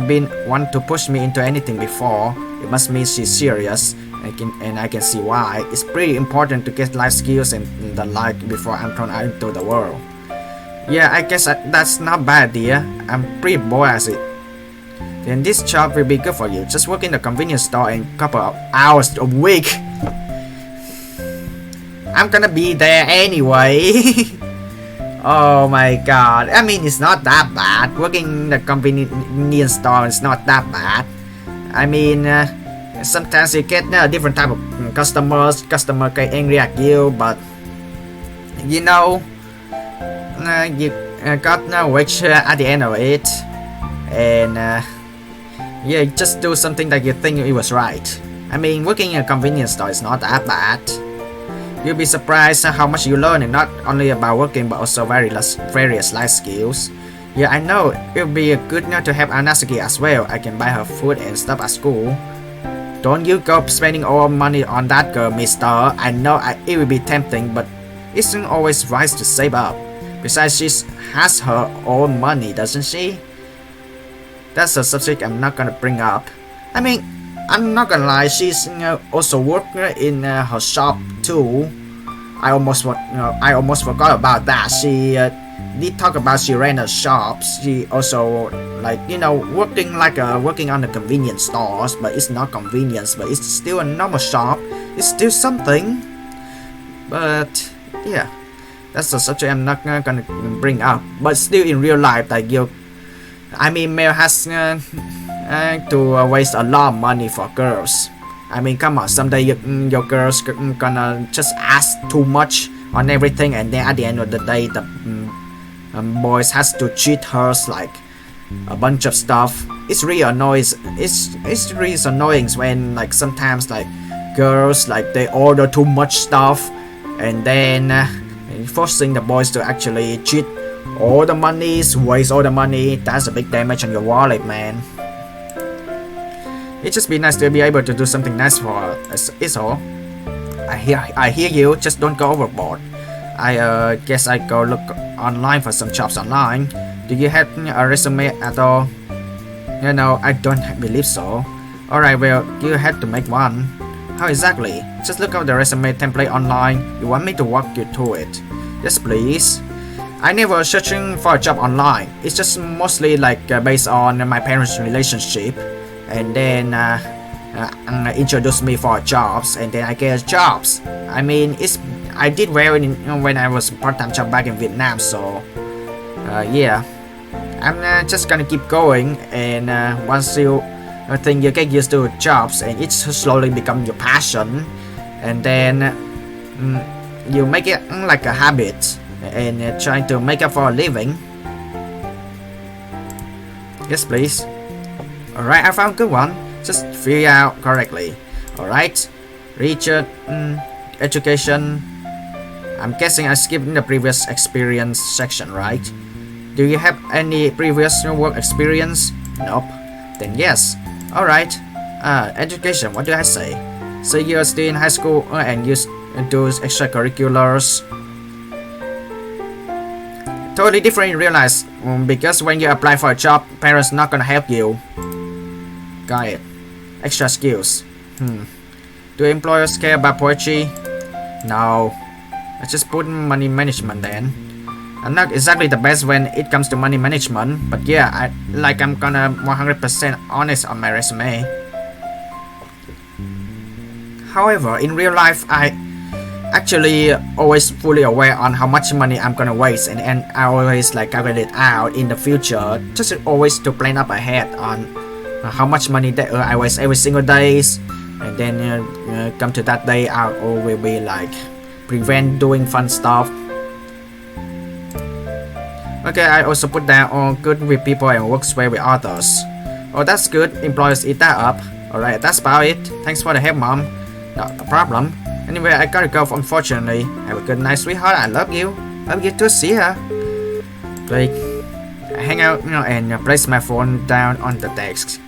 Speaker 1: been one to push me into anything before. It must mean she's serious, and I can see why. It's pretty important to get life skills and the like before I'm thrown out into the world. Yeah, I guess that's not bad, dear. I'm pretty bored as it. Then this job will be good for you. Just work in the convenience store and couple of hours a week. I'm gonna be there anyway. Oh my god. I mean, it's not that bad. Working in the convenience store is not that bad. I mean, sometimes you get different type of customers. Customer get angry at you, but you know, you got no wage at the end of it. And yeah, just do something that you think it was right. I mean, working in a convenience store is not that bad. You'll be surprised how much you learn, and not only about working but also various life skills. Yeah, I know, it would be good now to have Natsuki as well. I can buy her food and stuff at school. Don't you go spending all money on that girl, mister. I know it will be tempting, but it isn't always wise to save up. Besides, she has her own money, doesn't she? That's a subject I'm not gonna bring up. I mean, I'm not gonna lie, she's also working in her shop too. I almost forgot about that. She did talk about she ran a shop. She also working on the convenience stores, but it's not convenience, but it's still a normal shop. It's still something. But yeah, that's a subject I'm not gonna bring up. But still in real life, male has to waste a lot of money for girls. I mean, come on, someday your girls gonna just ask too much on everything, and then at the end of the day, the boys has to treat her like a bunch of stuff. It's really annoying. It's really annoying when girls they order too much stuff, and then forcing the boys to actually cheat all the money, waste all the money. That's a big damage on your wallet, man. It just be nice to be able to do something nice for us, is all. I hear you, just don't go overboard. I guess I go look online for some jobs online. Do you have a resume at all? No, I don't believe so. Alright, well, you have to make one. How exactly? Just look up the resume template online. You want me to walk you through it? Yes, please. I never searching for a job online. It's just mostly like based on my parents' relationship, and then introduce me for jobs, and then I get jobs. I mean, I did well when I was part-time job back in Vietnam, so yeah. I'm just gonna keep going, and once you think you get used to jobs and it slowly become your passion, and then you make it like a habit and trying to make up for a living. Yes, please. Alright, I found a good one. Just fill it out correctly. Alright. Richard, education. I'm guessing I skipped the previous experience section, right? Do you have any previous work experience? Nope. Then yes. Alright. Education, what do I say? So you're still in high school and you do extracurriculars. Totally different in real life, because when you apply for a job, parents not gonna help you. Got it. Extra skills. Do employers care about poetry? No. I just put money management then. I'm not exactly the best when it comes to money management, but yeah, I'm gonna 100% honest on my resume. However, in real life, I actually always fully aware on how much money I'm gonna waste, and I always like calculate out in the future, just always to plan up ahead on how much money that I waste every single days, and then come to that day I will be like prevent doing fun stuff. Okay, I also put down all good with people and works well with others. Oh, that's good. Employers eat that up. Alright, that's about it. Thanks for the help, Mom. Not a problem. Anyway, I gotta go, unfortunately. Have a good night, sweetheart. I love you. Love you too. See ya. Like, hang out, and place my phone down on the desk.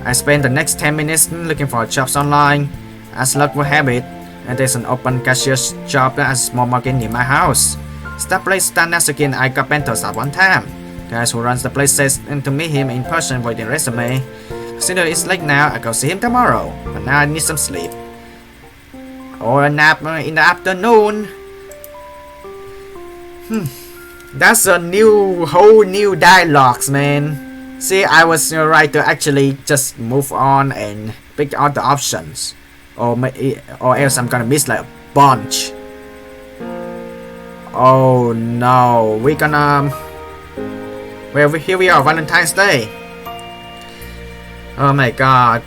Speaker 1: I spend the next 10 minutes looking for jobs online. As luck will have it, and there's an open cashier's job at a small market near my house. It's that place that Nazuki and I got bentos at one time. Guys who runs the place says to meet him in person with the resume. Consider it's late now, I go see him tomorrow. But now I need some sleep. Or a nap in the afternoon. That's a whole new dialogues, man. See, I was right to actually just move on and pick out the options. Or else I'm gonna miss like a bunch. Oh no, we're gonna... Well, here we are, Valentine's Day. Oh my god.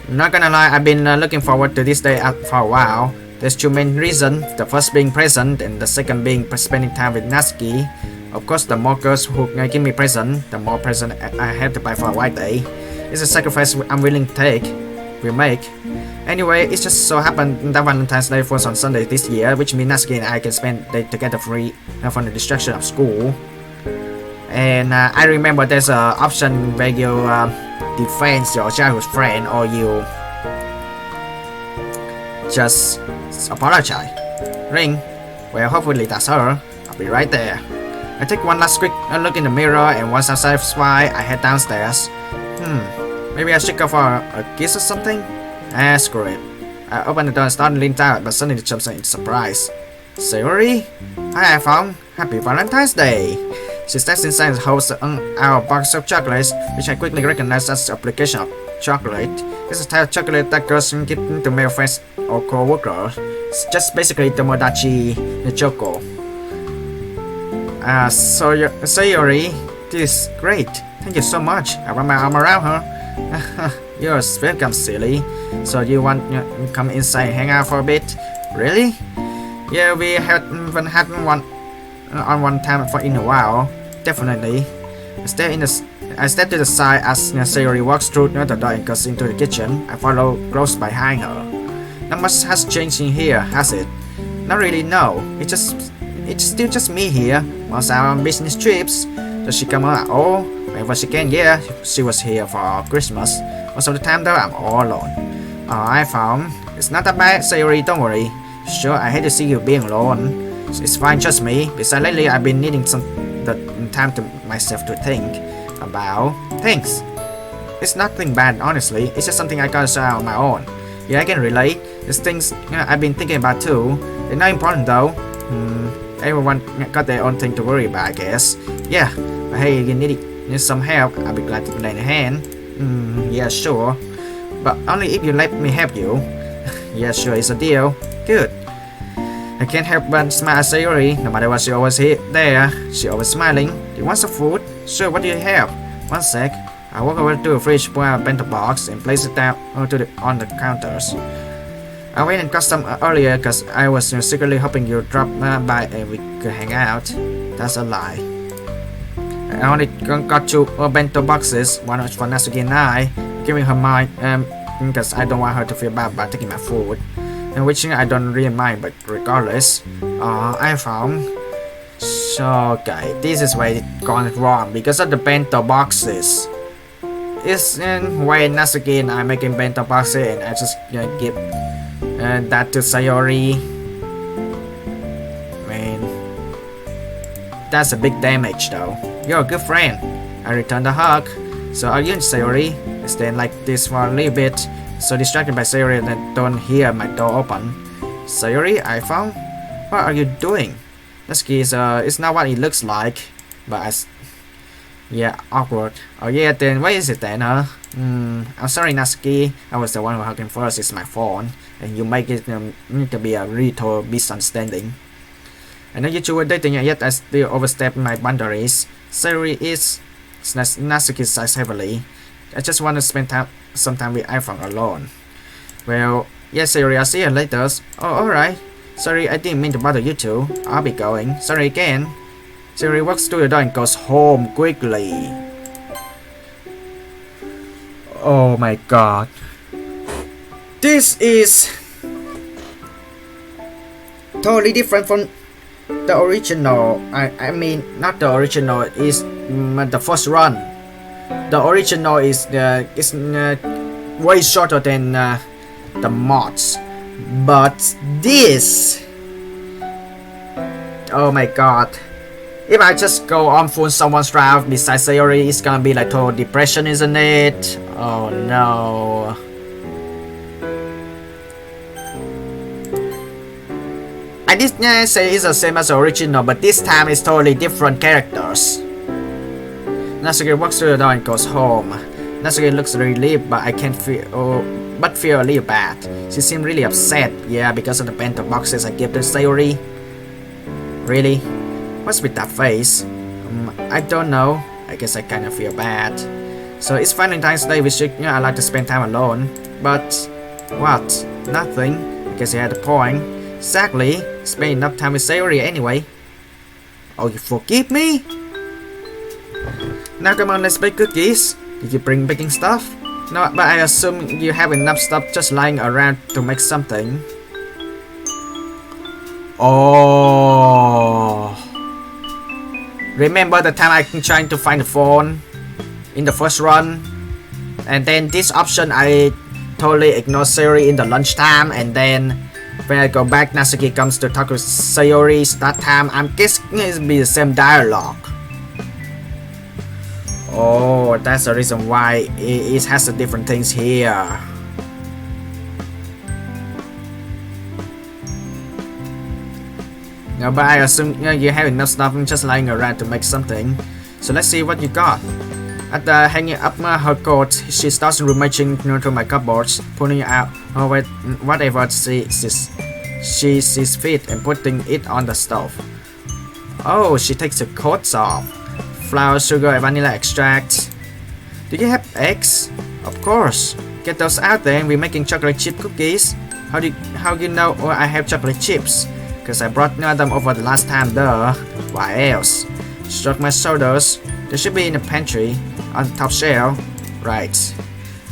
Speaker 1: Not gonna lie, I've been looking forward to this day for a while. There's two main reasons. The first being present, and the second being spending time with Natsuki. Of course, the more girls who give me present, the more present I have to buy for a white day. It's a sacrifice I'm willing to make. Anyway, it just so happened that Valentine's Day falls on Sunday this year, which means Natsuki and I can spend the day together free from the distraction of school. And I remember there's an option where you defend your childhood friend, or you just apologize. Ring. Well, hopefully that's her. I'll be right there. I take one last quick look in the mirror, and once I'm satisfied, I head downstairs. Maybe I should go for a kiss or something? Screw it. I open the door and start to lean out, but suddenly jumps in surprise. Sayori? Hi, iPhong. Happy Valentine's Day. She steps inside and holds our box of chocolates, which I quickly recognize as an application of chocolate. It's a type of chocolate that girls give to male friends or co-workers. It's just basically Tomodachi no Choco. Sayori, this is great. Thank you so much. I wrap my arm around her. You're welcome, silly. So you want to come inside and hang out for a bit? Really? Yeah, we haven't had one on one time for in a while. Definitely. I step to the side as Sayori walks through the door and goes into the kitchen. I follow close behind her. Not much has changed in here, has it? Not really, no. It's just it's still just me here. Most our business trips. Does she come out? Oh, whenever she can, yeah. She was here for Christmas. Most of the time though, I'm all alone. Oh, iPhong. It's not that bad, Sayori, don't worry. Sure, I hate to see you being alone. It's fine, just me. Besides, lately I've been needing some time to myself to think about things. It's nothing bad, honestly. It's just something I gotta sort out on my own. Yeah, I can relate. There's things I've been thinking about too. They're not important though. Everyone got their own thing to worry about, I guess. Yeah, but hey, you need some help, I'll be glad to lend a hand. Yeah, sure. But only if you let me help you. Yeah, sure, it's a deal. Good. I can't help but smile at Sayori. No matter what, she always there. She always smiling. Do you want some food? Sure, what do you have? One sec. I walk over to the fridge, pull out a bento box, and place it down on the counters. I went and got some earlier because I was secretly hoping you'd drop by and we could hang out. That's a lie. I only got 2 bento boxes, one for Natsuki and I, giving her mine because I don't want her to feel bad about taking my food. And which I don't really mind, but regardless, I found. So, okay, this is where it gone wrong because of the bento boxes. It's when Natsuki and I making bento boxes and I just give that to Sayori. Man, that's a big damage though. You're a good friend. I returned the hug. So are you and Sayori? I stand like this for a little bit, so distracted by Sayori that I don't hear my door open. Sayori, iPhong? What are you doing? Natsuki it's not what it looks like, but yeah, awkward. Oh yeah, then why is it then, huh? I'm sorry, Natsuki. I was the one who hugged him first. It's my phone, and you make it need to be a little misunderstanding. I know you two were dating, yet I still overstepped my boundaries. Sayori is Natsuki sighs heavily. I just want to spend some time with iPhong alone. Well, yes, Sayori, I'll see you later. Oh, alright. Sorry, I didn't mean to bother you two. I'll be going. Sorry again. Sayori walks through the door and goes home quickly. Oh my god. This is totally different from the original. I mean, not the original, is the first run. The original is way shorter than the mods. But this, oh my god. If I just go on full someone's route besides Sayori, it's gonna be like total depression, isn't it? Oh no. I did say it's the same as the original, but this time it's totally different characters. Natsuki walks through the door and goes home. Natsuki looks relieved, but I can't feel a little bad. She seemed really upset, yeah, because of the bento boxes I gave to Sayori. Really? What's with that face? I don't know. I guess I kinda feel bad. So it's Valentine's Day, which I like to spend time alone. But what? Nothing. I guess you had a point. Exactly. Spend enough time with Sayori anyway. Oh, you forgive me? Now come on, let's bake cookies. Did you bring baking stuff? No, but I assume you have enough stuff just lying around to make something. Oh. Remember the time I'm trying to find the phone in the first run? And then this option I totally ignore Sayori in the lunchtime, and then when I go back, Natsuki comes to talk with Sayori. That time I'm guessing it'll be the same dialogue. Oh, that's the reason why it has the different things here. No, but I assume you have enough stuff just lying around to make something. So let's see what you got. After hanging up her coat, she starts rummaging through my cupboards, pulling out whatever she sees fit and putting it on the stove. Oh, she takes the coats off. Flour, sugar, and vanilla extract. Do you have eggs? Of course. Get those out there, and we're making chocolate chip cookies. How you know I have chocolate chips? Because I brought them over the last time, duh. Why else? Stroke my shoulders. They should be in the pantry, on the top shelf. Right.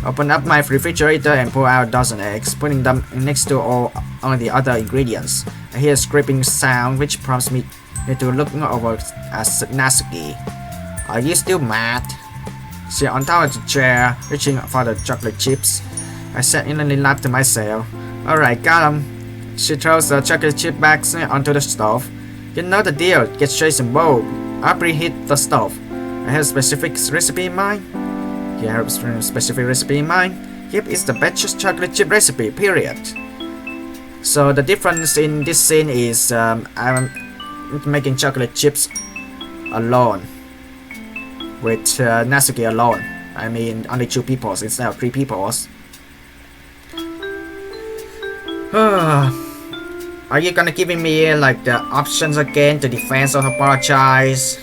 Speaker 1: Open up my refrigerator and pull out a dozen eggs, putting them next to all the other ingredients. I hear a scraping sound which prompts me to look over at Natsuki. Are you still mad? She on top of the chair, reaching for the chocolate chips. I silently laughed to myself. Alright, got 'em. She throws the chocolate chip bags onto the stove. You know the deal, get straight and bold. I preheat the stove. I have a specific recipe in mind. You have a specific recipe in mind? Yep, it's the best chocolate chip recipe, period. So the difference in this scene is I'm making chocolate chips alone. With Natsuki alone. I mean only 2 people instead of 3 people. Are you gonna giving me like the options again to defend or apologize?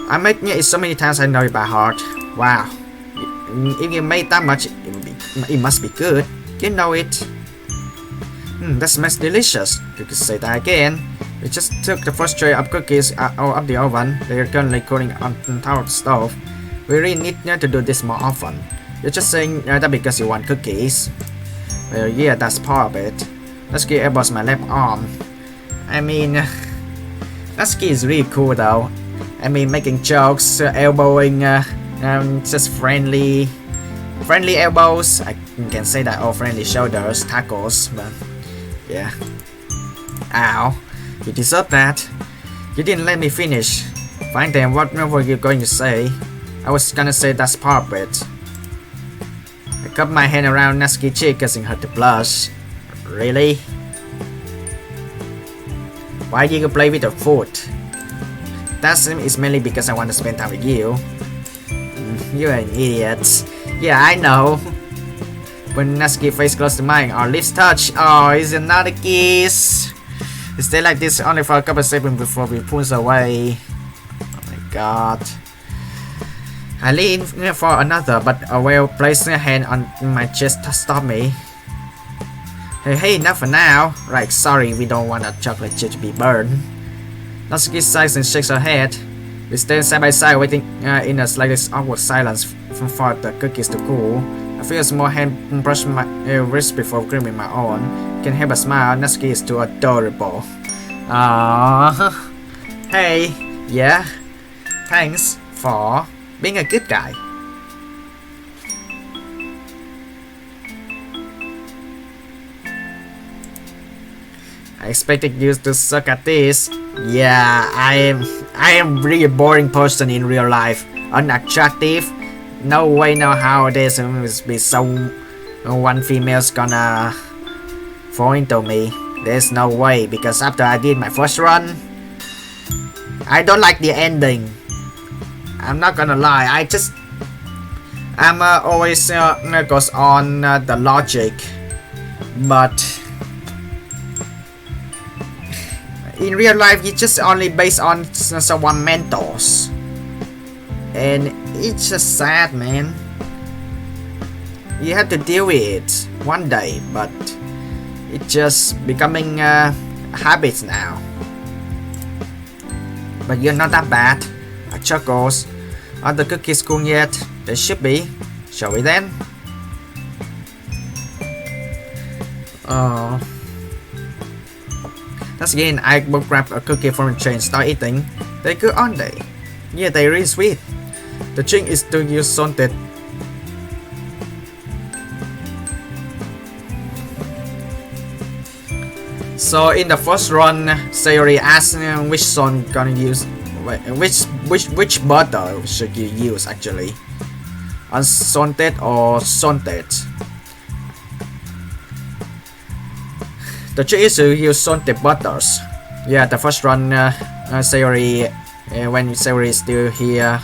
Speaker 1: I made it so many times I know it by heart. Wow. If you made that much, it must be good. You know it. That smells delicious. You could say that again. We just took the first tray of cookies out of the oven. They are currently cooling on top of the stove. We really need to do this more often. You're just saying that because you want cookies. Well, yeah, that's part of it. Natsuki elbows my left arm. I mean, Natsuki is really cool though. I mean, making jokes, elbowing, just friendly elbows. I can say that, or friendly shoulders, tackles, but yeah. Ow. You deserve that. You didn't let me finish. Fine then, what were you going to say? I was gonna say that's part of it. I cupped my hand around Natsuki's cheek, causing her to blush. Really? Why do you play with the food? That is mainly because I want to spend time with you. You're an idiot. Yeah, I know. When Natsuki's face close to mine, our lips touch. Oh, it's another kiss. We stay like this only for a couple seconds before we pull away. Oh my god. I lean for another, but a well-placed hand on my chest to stop me. Hey, not for now. Right, sorry, we don't want a chocolate chip to be burned. Natsuki sighs and shakes her head. We stand side by side, waiting in a slightly awkward silence for the cookies to cool. I feel a small hand brush my wrist before creaming my own. Can't help but smile. Natsuki is too adorable. Aww. Hey, yeah. Thanks for being a good guy. I expected you to suck at this. Yeah, I am really a boring person in real life. Unattractive. No way, no how this will be so one female's gonna fall into me. There's no way, because after I did my first run, I don't like the ending. I'm not gonna lie, I'm always goes on the logic, but in real life it's just only based on someone mentors, and it's just sad, man. You have to deal with it one day, but it's just becoming habits now. But you're not that bad. I chuckles. Are the cookies cool yet? They should be. Shall we then? Oh. That's again, I both grab a cookie from the tray and start eating. They're good, aren't they? Yeah, they're really sweet. The trick is to use salted. So in the first run, Sayori asked which song gonna use, which butter should you use actually, unsalted or salted. The trick is to use salted butters. Yeah, the first run, Sayori, when Sayori is still here,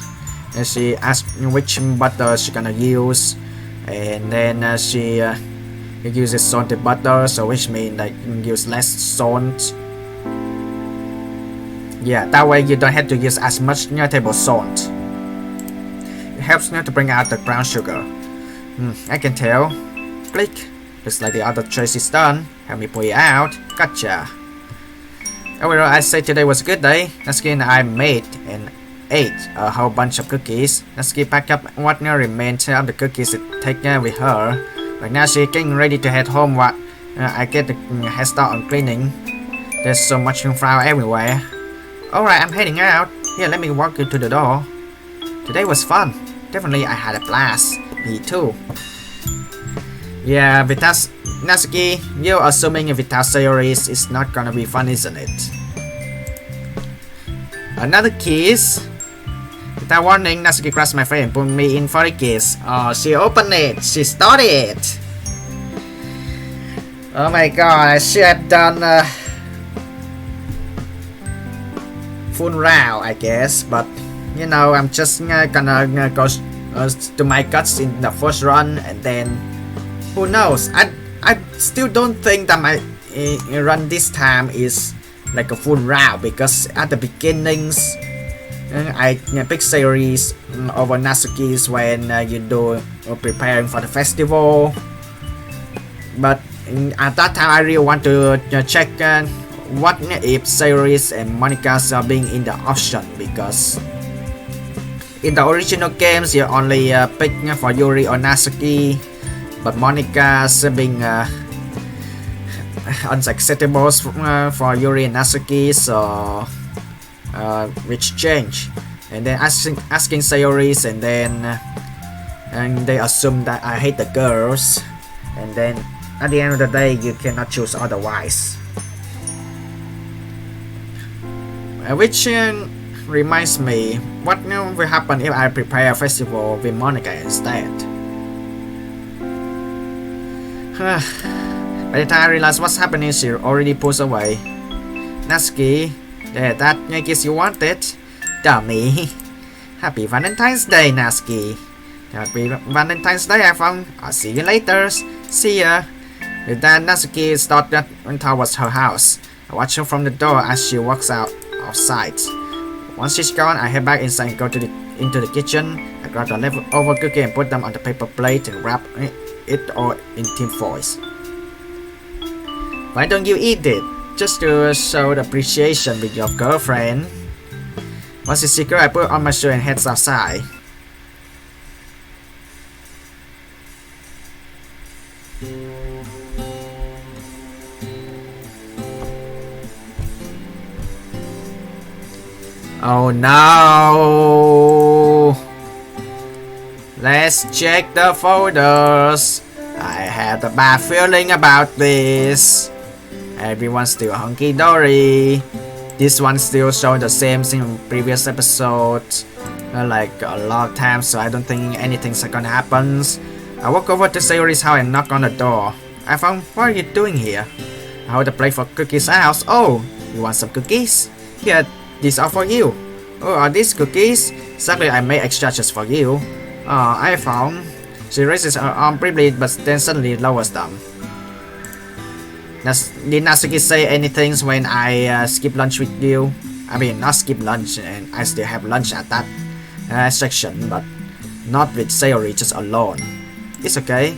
Speaker 1: and she asked which butter she gonna use, and then she uses salted butter, so which means like use less salt. Yeah, that way you don't have to use as much table salt. It helps to bring out the brown sugar. I can tell. Click. Looks like the other trace is done. Help me pull it out. Gotcha. Overall, I'd say today was a good day. Natsuki and I made and ate a whole bunch of cookies. Natsuki packed up what remained of the cookies to take with her. Right now she's getting ready to head home while I get the head start on cleaning. There's so much flour everywhere. Alright, I'm heading out. Here, let me walk you to the door. Today was fun. Definitely, I had a blast. Me too. Yeah, without Natsuki, you're assuming without Sayori's it's not gonna be fun, isn't it? Another kiss. Without warning, Natsuki crushed my face and put me in for a kiss. Oh, she opened it. She started it. Oh my god, I should have done full round, I guess, but you know, I'm just gonna go to my guts in the first run, and then who knows? I still don't think that my run this time is like a full round, because at the beginnings I pick series over Natsuki's when you do preparing for the festival, but at that time I really want to check what if Sayori's and Monika's are being in the option, because in the original games you only pick for Yuri or Natsuki, but Monika's being unacceptable for Yuri and Natsuki, so which change, and then asking Sayori's, and then they assume that I hate the girls, and then at the end of the day you cannot choose otherwise. Which reminds me, what will happen if I prepare a festival with Monika instead? By the time I realize what's happening, she already pulls away. Natsuki, that kiss you wanted? Dummy. Happy Valentine's Day, Natsuki. Happy Valentine's Day, iPhong. I'll see you later. See ya. With that, Natsuki started towards her house. I watch her from the door as she walks outside. Once she's gone, I head back inside and go into the kitchen. I grab the leftover cookie and put them on the paper plate and wrap it all in tin foils. Why don't you eat it? Just to show the appreciation with your girlfriend. Once it's secure, I put on my shoe and heads outside. Oh no! Let's check the folders. I had a bad feeling about this. Everyone's still hunky-dory. This one's still showing the same thing in previous episodes, like a lot of times, so I don't think anything's gonna happen. I walk over to Sayori's house and knock on the door. iPhong, what are you doing here? I hold the plate for cookies out. Oh, you want some cookies? Here, these are for you. Oh, are these cookies? Exactly, I made extra just for you. Oh, iPhong. She raises her arm briefly, but then suddenly lowers them. Did Natsuki say anything when I skip lunch with you? I mean, not skip lunch, and I still have lunch at that section, but not with Sayori, just alone. It's okay.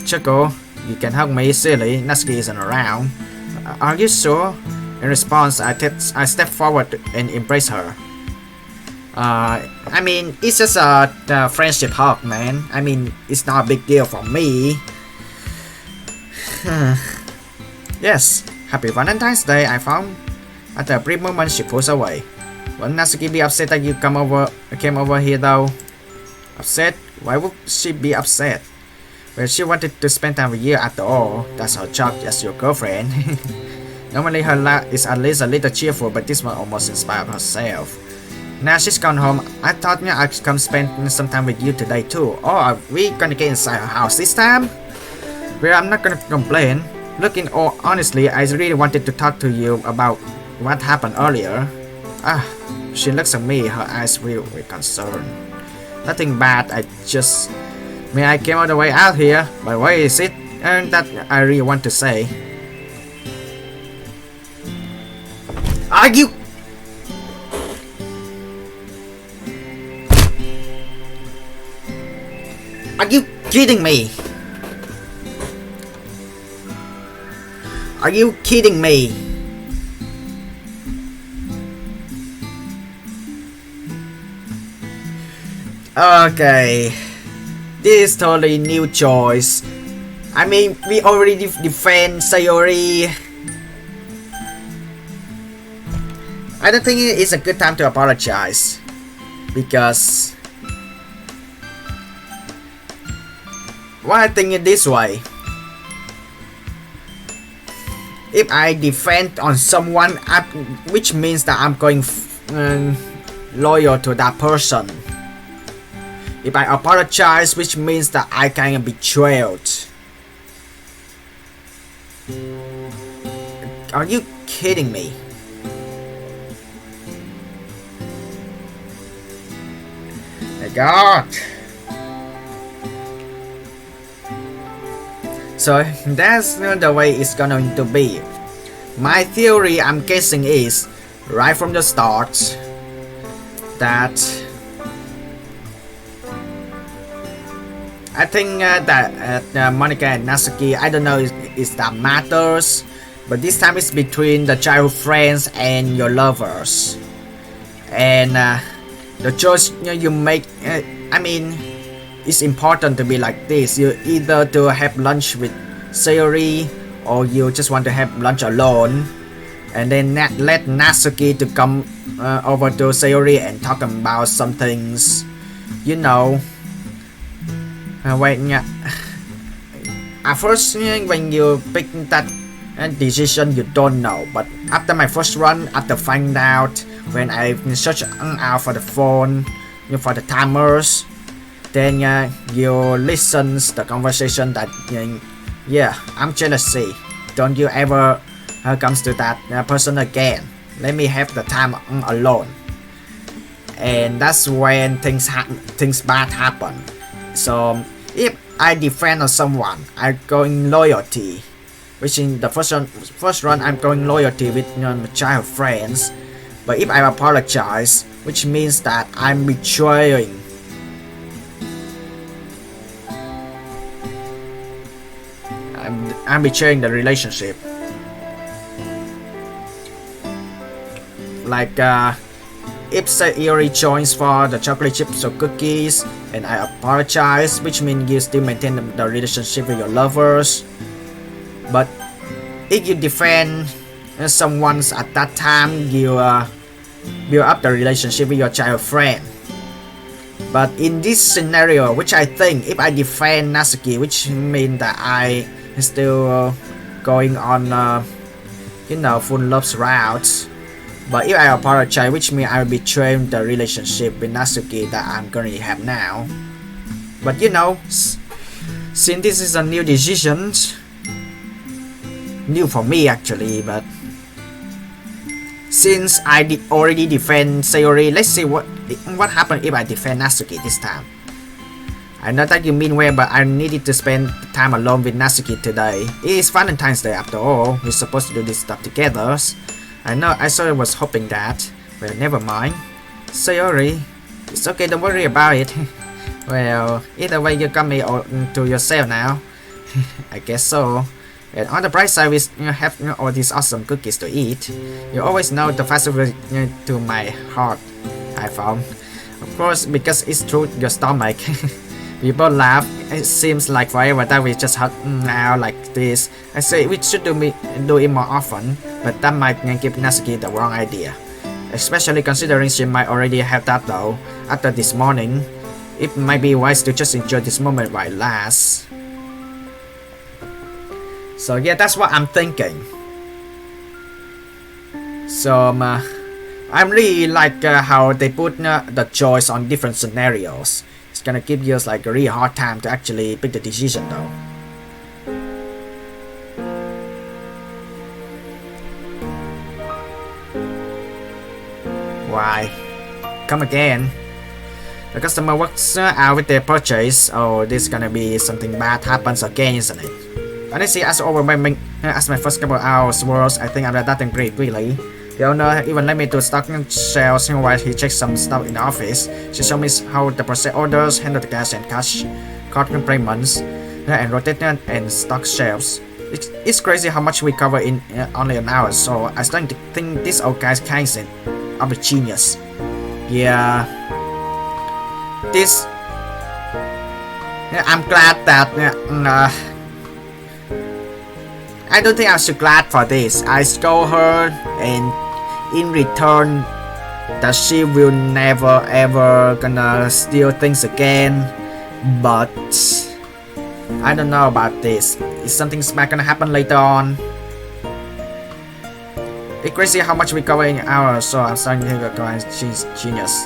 Speaker 1: Choco, you can hug me, silly. Natsuki isn't around. Are you sure? In response, I step forward and embrace her. I mean, it's just a friendship hug, man. I mean, it's not a big deal for me. Yes, happy Valentine's Day, iPhong. After a brief moment, she pulls away. Won't Natsuki be upset that you came over here though? Upset? Why would she be upset? Well, she wanted to spend time with you after all. That's her job as your girlfriend. Normally her laugh is at least a little cheerful, but this one almost inspired herself. Now she's gone home. I thought I'd come spend some time with you today too. Oh, are we gonna get inside her house this time? Well, I'm not gonna complain. Looking all honestly, I really wanted to talk to you about what happened earlier. She looks at me, her eyes real with concern. Nothing bad, I came all the way out here, but what is it? And that I really want to say. Are you kidding me? Are you kidding me? Okay, this is totally new choice. I mean, we already defend Sayori. I don't think it's a good time to apologize because why I think it this way. If I defend on someone, which means that I'm going loyal to that person. If I apologize, which means that I kind of betrayed. Are you kidding me? My God. So that's the way it's going to be. My theory, I'm guessing, is right from the start that I think that Monica and Natsuki, I don't know if that matters, but this time it's between the childhood friends and your lovers, and the choice you make. I mean, it's important to be like this. You either to have lunch with Sayori, or you just want to have lunch alone, and then let Natsuki to come over to Sayori and talk about some things, you know. At first, when you pick that decision, you don't know. But after my first run, after finding out, when I search out for the phone, for the timers, then you listen the conversation that, yeah, I'm jealousy. Don't you ever comes to that person again. Let me have the time alone. And that's when things bad happen. So if I defend on someone, I'm going loyalty, which in the first run I'm going loyalty with my childhood friends. But if I apologize, which means that I'm betraying. I'm betraying the relationship. Like if Sayori joins for the chocolate chips or cookies and I apologize, which means you still maintain the relationship with your lovers. But if you defend someone at that time, you build up the relationship with your childhood friend. But in this scenario, which I think if I defend Natsuki, which means that I still going on full love's route. But if I apologize, which means I will betray the relationship with Natsuki that I'm currently have now. But since this is a new decision, new for me actually, but since I already defend Sayori, let's see what happened if I defend Natsuki this time. I know that you mean well, but I needed to spend time alone with Natsuki today. It is Valentine's Day after all. We're supposed to do this stuff together. I know, I sort of was hoping that. Well, never mind. Sayori, it's okay, don't worry about it. Well, either way, you got me to yourself now. I guess so. And on the bright side, we have all these awesome cookies to eat. You always know the fastest to my heart, iPhong. Of course, because it's through your stomach. We both laugh. It seems like forever that we just hug out like this. I say we should do it more often, but that might give Natsuki the wrong idea. Especially considering she might already have that though. After this morning, it might be wise to just enjoy this moment while it lasts. So yeah, that's what I'm thinking. So I'm really like how they put the choice on different scenarios. It's gonna give you like a really hard time to actually pick the decision though. Why? Come again. The customer works out with their purchase. Oh, this is gonna be something bad happens again, isn't it? Honestly, as overwhelming as my first couple hours was, I think I'm adapting pretty quickly. The owner even let me to stock shelves while he checks some stuff in the office. She showed me how to process orders, handle the cash and cash card payments, and rotate and stock shelves. It's crazy how much we cover in only an hour, so I starting to think this old guy's kind of a genius. Yeah. This... I'm glad that... I don't think I'm so glad for this. I scold her and in return that she will never ever gonna steal things again. But I don't know about this. Is something bad gonna happen later on? It's crazy how much we cover in hours, so I'm starting to go she's genius.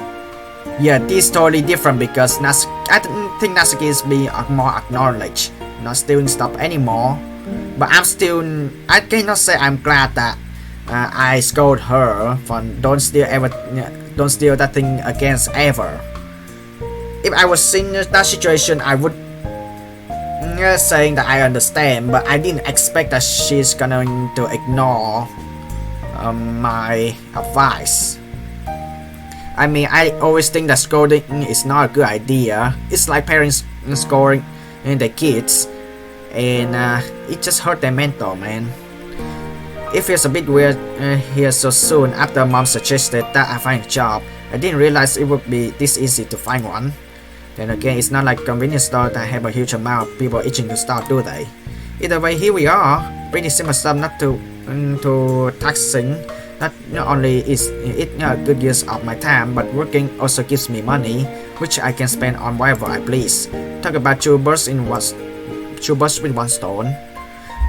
Speaker 1: Yeah, this is totally different because I don't think Natsuki is being more acknowledged, not stealing stuff anymore. But I cannot say I'm glad that I scold her for don't steal that thing against ever. If I was in that situation, I would saying that I understand, but I didn't expect that she's going to ignore my advice. I mean, I always think that scolding is not a good idea. It's like parents scolding their kids, and it just hurt their mental, man. It feels a bit weird here so soon after mom suggested that I find a job. I didn't realize it would be this easy to find one. Then again, it's not like convenience store that have a huge amount of people itching to start, do they? Either way, here we are. Pretty simple stuff, not too taxing. Not only is it a good use of my time, but working also gives me money, which I can spend on whatever I please. Talk about two birds with one stone.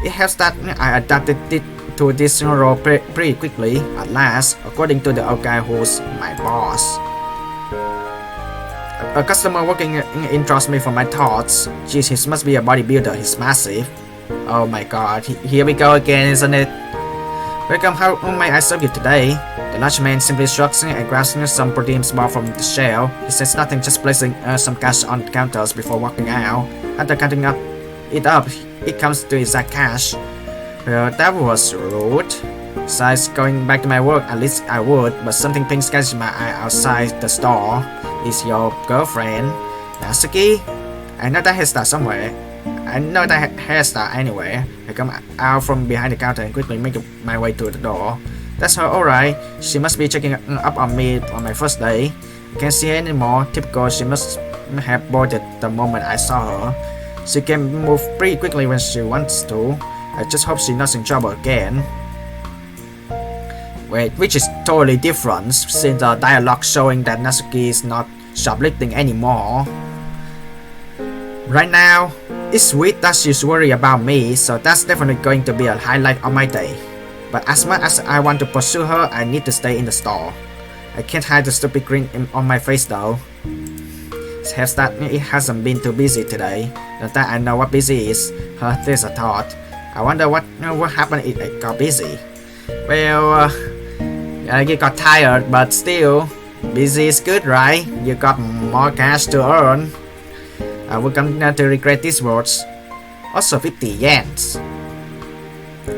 Speaker 1: It helps that I adapted it to this role pretty quickly at last, according to the old guy who's my boss. A customer walking in trusts me for my thoughts. Geez, he must be a bodybuilder, he's massive. Oh my god, here we go again, isn't it? Welcome, how may I serve you today? The large man simply shrugs and grabs some protein bar from the shelf. He says nothing, just placing some cash on the counters before walking out. After counting it up, it comes to exact cash. Well, that was rude. Besides going back to my work, at least I would, but something pink catches my eye outside the store. Is your girlfriend, Natsuki? I know that hairstyle somewhere. I know that hairstyle anywhere. I come out from behind the counter and quickly make my way to the door. That's her, alright. She must be checking up on me on my first day. I can't see her anymore. Typical, she must have boarded the moment I saw her. She can move pretty quickly when she wants to. I just hope she's not in trouble again. Wait, which is totally different since the dialogue showing that Natsuki is not shoplifting anymore. Right now, it's sweet that she's worried about me, so that's definitely going to be a highlight of my day. But as much as I want to pursue her, I need to stay in the store. I can't hide the stupid grin on my face though. It helps that it hasn't been too busy today. Not that I know what busy is. There's a thought. I wonder what happened if I got busy. Well, you got tired, but still, busy is good, right? You got more cash to earn. I will come to regret these words. Also 50 yens.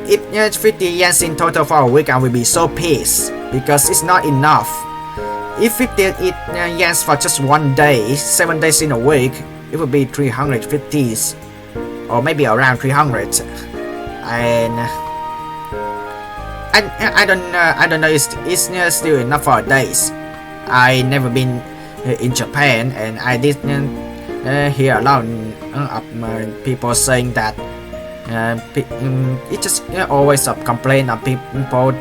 Speaker 1: If 50 yens in total for a week, I will be so pissed because it's not enough. If 50 yens for just one day, 7 days in a week, it would be 350s, or maybe around 300. And I don't know. It's still enough for days. I never been in Japan, and I didn't hear a lot of people saying that it just always a complaint of people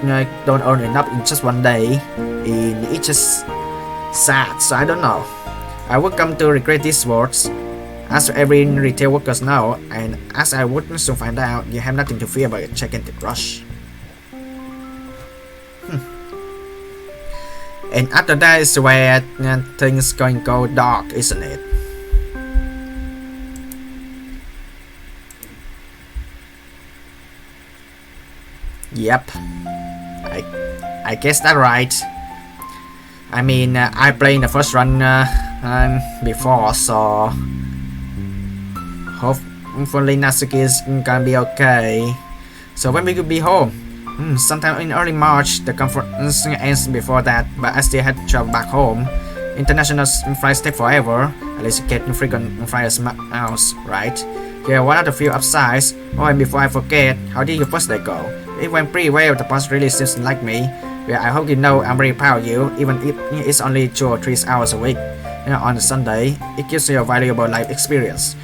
Speaker 1: don't earn enough in just one day. It's just sad. So I don't know. I will come to regret these words. As every retail workers know, and as I would soon find out, you have nothing to fear about checking the rush. And after that is where things going to go dark, isn't it? Yep, I guess that's right. I mean, I played in the first run before, so hopefully Natsuki is gonna be okay. So when we could be home? Sometime in early March. The conference ends before that, but I still had to travel back home. International flights take forever. At least you get frequent flyers miles, right? Yeah, one of the few upsides. Oh, and before I forget, how did your first day go? It went pretty well. The boss really seems like me. Well, I hope you know I'm very proud of you, even if it's only 2 or 3 hours a week. On a Sunday, it gives you a valuable life experience.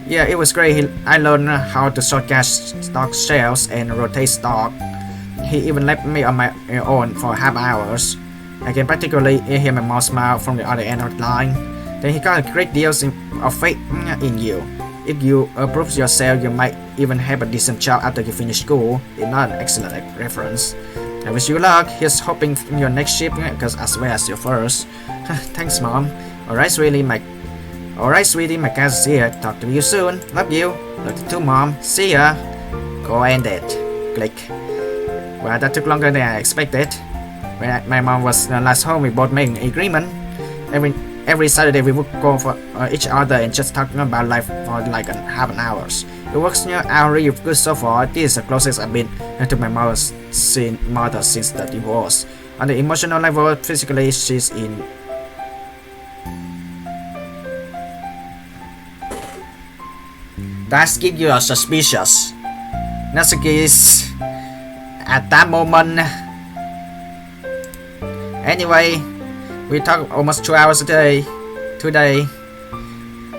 Speaker 1: Yeah, it was great. I learned how to short cash stock shelves and rotate stock. he even left me on my own for half hours. I can practically hear my mom smile from the other end of the line. Then he got a great deal of faith in you. If you prove yourself, you might even have a decent job after you finish school. It's not an excellent reference. I wish you luck. Here's hoping your next ship goes as well as your first. Thanks, Mom. Alright, sweetie, my cousin's here. Talk to you soon. Love you. Love you too, Mom. See ya. Go end it. Click. Well, that took longer than I expected. When my mom was last home, we both made an agreement. Every Saturday we would go for each other and just talking about life for like half an hour. It works out really good so far. This is the closest I've been to my mother since the divorce. On the emotional level, physically she's in. That's give you a suspicious. Natsuki is at that moment. Anyway, we talk almost 2 hours a day today.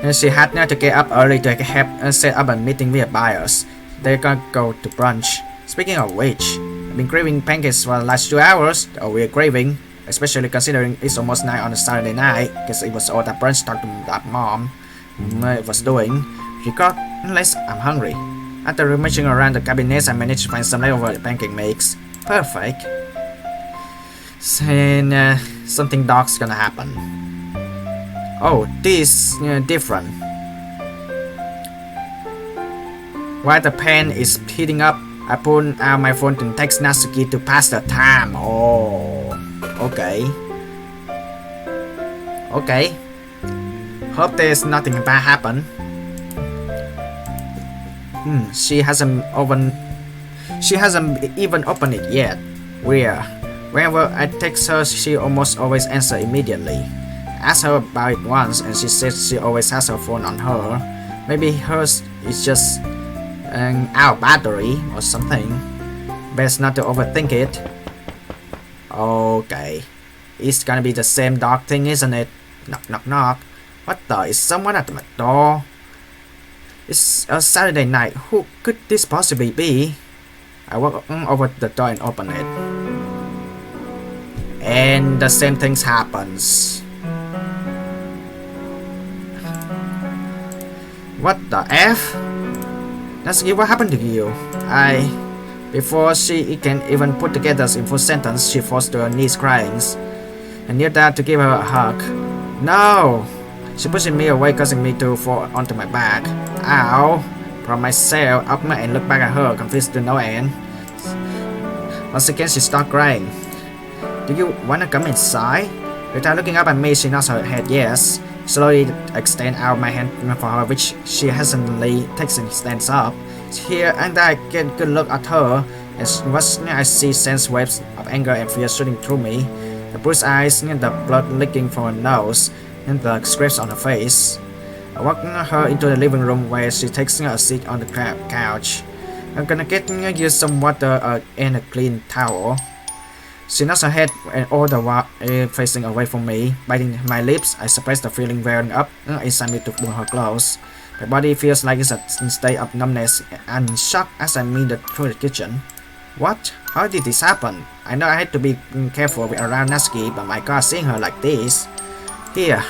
Speaker 1: And she had to get up early to help set up a meeting with buyers. They're gonna go to brunch. Speaking of which, I've been craving pancakes for the last 2 hours. Oh, we're craving, especially considering it's almost 9 on a Saturday night, because it was all that brunch talk that mom was doing. Regardless, I'm hungry. After rummaging around the cabinets, I managed to find some leftover pancake mix. Perfect. And something dark's gonna happen. Oh, this different. While the pan is heating up, I pull out my phone to text Natsuki to pass the time. Oh, okay. Okay. Hope there's nothing bad happen. She hasn't even opened it yet. Weird. Whenever I text her, she almost always answers immediately. Ask her about it once, and she says she always has her phone on her. Maybe hers is just out of battery or something. Best not to overthink it. Okay, it's gonna be the same dark thing, isn't it? Knock, knock, knock. What the? Is someone at my door? It's a Saturday night. Who could this possibly be? I walk over the door and open it. And the same things happens. What the F? Natsuki, what happened to you? Before she can even put together in full sentence, she falls to her knees crying. I kneel down to give her a hug. No! She pushes me away, causing me to fall onto my back. Ow! From myself up and look back at her, confused to no end. Once again, she starts crying. Do you wanna come inside? Without looking up at me, she nods her head yes. Slowly extend out my hand for her, which she hesitantly takes and stands up. Here and I get a good look at her, and what I see sense waves of anger and fear shooting through me. The bruised eyes, the blood leaking from her nose, and the scrapes on her face. I walk her into the living room where she takes a seat on the couch. I'm gonna get you some water and a clean towel. She nods her head and all the while facing away from me, biting my lips. I suppress the feeling wearing up inside me to pull her close. My body feels like it's a state of numbness and shock as I meander through the kitchen. What? How did this happen? I know I had to be careful around Natsuki, but my god, seeing her like this. Here,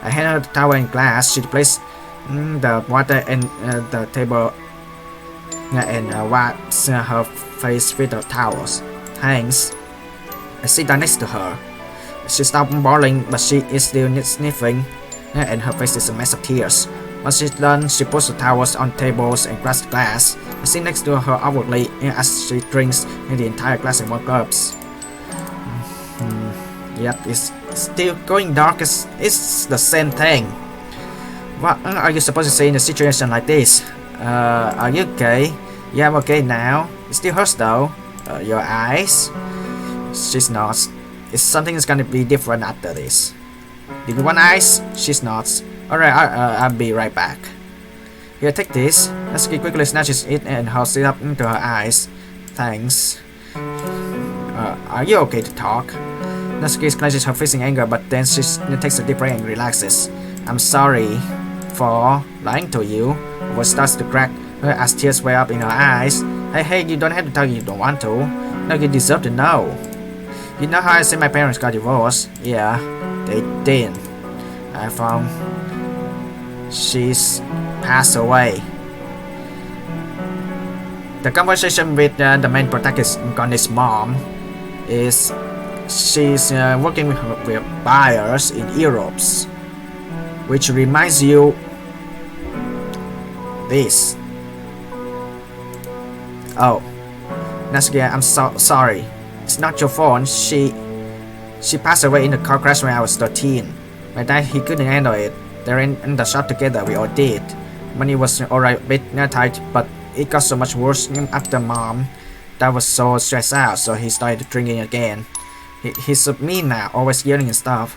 Speaker 1: I hand her the towel and glass. She placed the water and the table and wipes her face with the towels. Thanks. I sit down next to her. She stopped bawling, but she is still sniffing, and her face is a mess of tears. Once she's done, she puts the towels on tables and cracks the glass. I sit next to her awkwardly as she drinks the entire glass in one gulp. Yep, it's still going dark. It's the same thing. What are you supposed to say in a situation like this? Are you okay? Yeah, I'm okay now. It still hurts though. Your eyes? She's nods. It's something is gonna be different after this. Do you want ice? She nods. Alright, I'll be right back. Here, take this. Natsuki quickly snatches it and holds it up into her eyes. Thanks. Are you okay to talk? Natsuki clenches her face in anger, but then she takes a deep breath and relaxes. I'm sorry for lying to you. Her voice starts to crack as tears well up in her eyes. Hey, you don't have to tell you don't want to. Now you deserve to know. You know how I say my parents got divorced? Yeah, they did. I found she's passed away. The conversation with the main protagonist's mom is she's working with buyers in Europe, which reminds you this. Oh, Natsuki, I'm sorry. It's not your fault. She passed away in a car crash when I was 13. My dad, he couldn't handle it. They're in the shop together. We all did. Money was alright, a bit tight, but it got so much worse after mom. Dad was so stressed out, so he started drinking again. He's mean now, always yelling and stuff.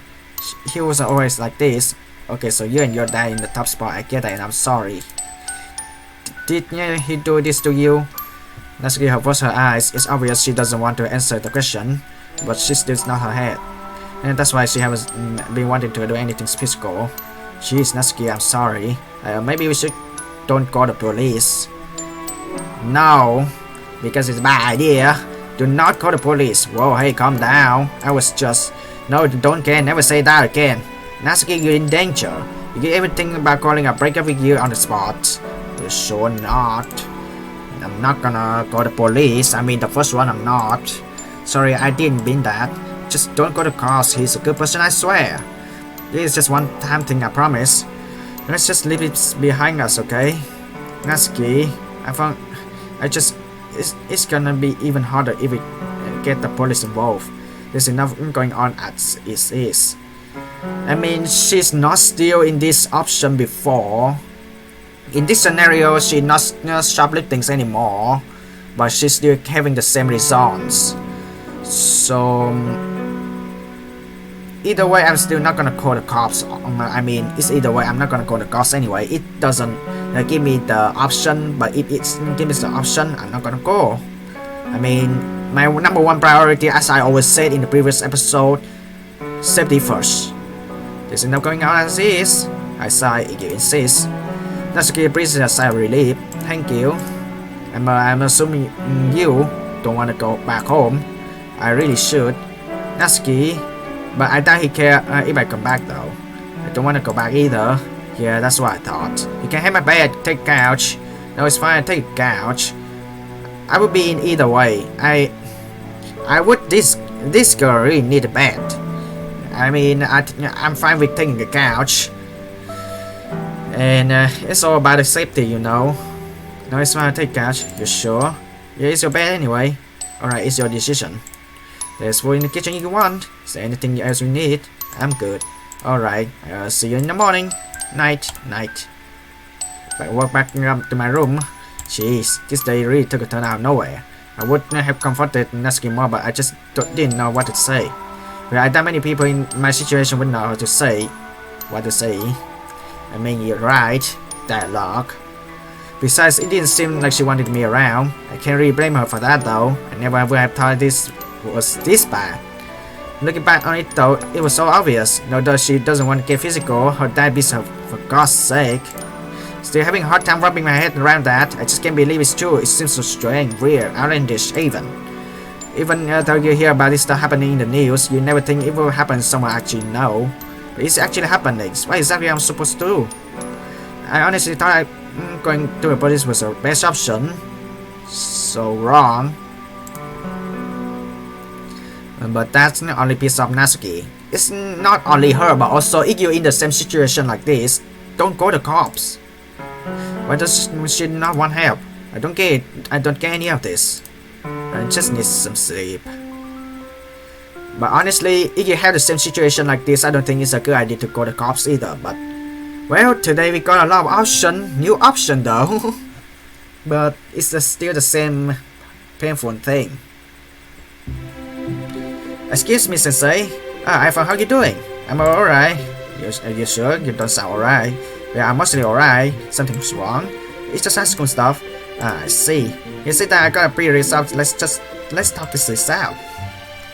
Speaker 1: He was always like this. Okay, so you and your dad in the top spot. I get that, and I'm sorry. Did he do this to you? Natsuki covers her eyes. It's obvious she doesn't want to answer the question, but she still nods her head. And that's why she hasn't been wanting to do anything physical. Jeez, Natsuki, I'm sorry. Maybe we should don't call the police. No, because it's a bad idea. Do not call the police. Whoa, hey, calm down. I was just... No, don't care. Never say that again. Natsuki, you're in danger. You get everything about calling a breakup with you on the spot. You're sure not. I'm not gonna call the police. I mean, the first one, I'm not. Sorry, I didn't mean that. Just don't go to cops. He's a good person, I swear. This is just one time thing, I promise. Let's just leave it behind us, okay? Natsuki, it's gonna be even harder if we get the police involved. There's enough going on as it is. I mean, she's not still in this option before. In this scenario, she's not shoplifting anymore, but she's still having the same results. So either way, I'm still not gonna call the cops. I mean, it's either way, I'm not gonna call the cops anyway. It doesn't give me the option, but if it gives me the option, I'm not gonna go. I mean, my number one priority, as I always said in the previous episode, safety first. There's enough going on as is. I sigh, you insist. Natsuki breathes a sigh of relief. Thank you. I'm assuming you don't want to go back home. I really should. Natsuki, but I doubt he care if I come back though. I don't want to go back either. Yeah, that's what I thought. You can have my bed, take couch. No, it's fine, take couch. I would be in either way. I would this girl really need a bed. I mean, I'm fine with taking the couch. And it's all about the safety, you know. No, it's fine, take couch. You sure? Yeah, it's your bed anyway. Alright, it's your decision. There's food in the kitchen if you want. Is there anything else you need? I'm good. Alright, I'll see you in the morning. Night. I walk back up to my room. Jeez, this day really took a turn out of nowhere. I would have comforted Natsuki more, but I just didn't know what to say. Well, I doubt many people in my situation would know what to say. I mean, you're right. Dialogue. Besides, it didn't seem like she wanted me around. I can't really blame her for that though. I never would have thought this was this bad. Looking back on it though, it was so obvious. Although she doesn't want to get physical, her dad beats her for God's sake. Still having a hard time wrapping my head around that. I just can't believe it's true. It seems so strange, weird, outlandish even. Even though you hear about this stuff happening in the news, you never think it will happen someone actually know. But it's actually happening. What exactly am I supposed to do? I honestly thought going to the police was the best option. So wrong. But that's not only piece of Natsuki. It's not only her, but also if you're in the same situation like this, don't go to cops. Why does she not want help? I don't get it. I don't get any of this. I just need some sleep. But honestly, if you have the same situation like this, I don't think it's a good idea to go to cops either. But well, today we got a lot of option, new option though. But it's still the same painful thing. Excuse me, Sensei. iPhong, how you doing? I'm alright. You sure? You don't sound alright. Yeah, I'm mostly alright. Something's wrong. It's just high school stuff. I see. You said that I got a pre-result. Let's talk this out.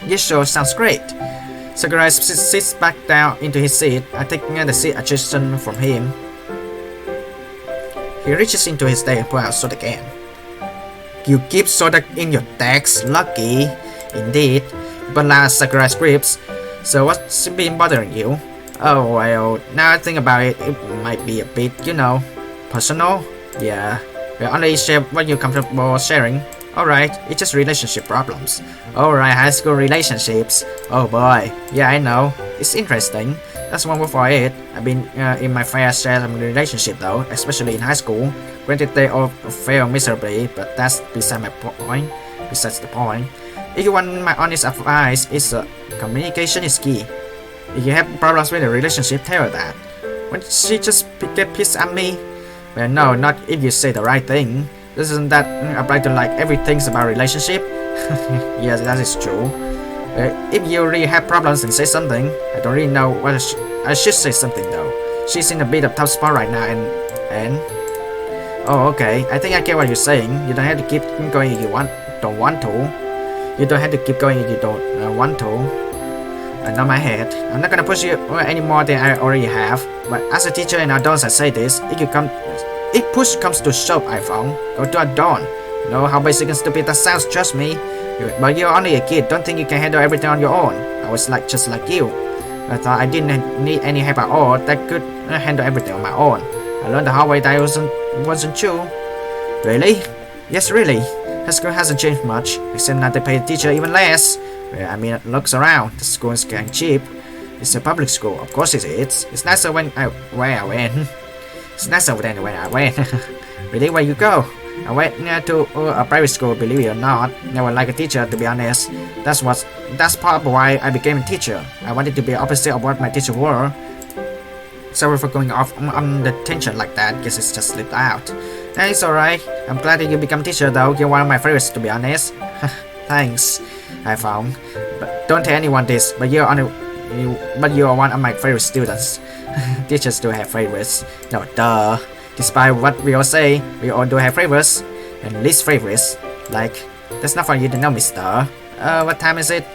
Speaker 1: Yes, sure, sounds great. Sakurai sits back down into his seat. I take the seat adjustment from him. He reaches into his deck and pulls out a sword again. You keep soda in your text. Lucky, indeed. But last Sakura scripts. So what's been bothering you? Oh well, now I think about it, it might be a bit, personal. Yeah, we only share what you're comfortable sharing. Alright, it's just relationship problems. Alright, high school relationships. Oh boy, yeah I know. It's interesting. That's one word for it. I've been in my fair share of relationship though, especially in high school. Granted they all fail miserably, but that's beside my point. Besides the point. If you want my honest advice, it's communication is key. If you have problems with a relationship, tell her that. When she just get pissed at me? Well no, not if you say the right thing. Doesn't that apply to like everything about relationship? Yes, that is true. If you really have problems and say something, I don't really know what I should say something though. She's in a bit of tough spot right now and oh okay, I think I get what you're saying. You don't have to keep going if you don't want to. You don't have to keep going if you don't want to. Not my head. I'm not gonna push you any more than I already have. But as a teacher and adults I say this, if push comes to shove, iPhong, go to a dawn. You know how basic and stupid that sounds, trust me. But you're only a kid, don't think you can handle everything on your own. I was just like you. I thought I didn't need any help at all, that could handle everything on my own. I learned the hard way that wasn't true. Really? Yes, really. High school hasn't changed much, except that they pay the teacher even less. Well, I mean, looks around, the school is getting cheap. It's a public school, of course it is. It's nicer where I went. It's nicer than when I went. Really, where you go? I went to a private school, believe it or not. Never like a teacher, to be honest. That's part of why I became a teacher. I wanted to be opposite of what my teacher were. Sorry for going off on the tension like that, guess it's just slipped out. It's alright. I'm glad that you become a teacher though, you're one of my favorites to be honest. Thanks, iPhong. But don't tell anyone this, but you are one of my favorite students. Teachers do have favorites. No, duh. Despite what we all say, we all do have favorites. And least favorites. Like, that's not for you to know, mister. What time is it?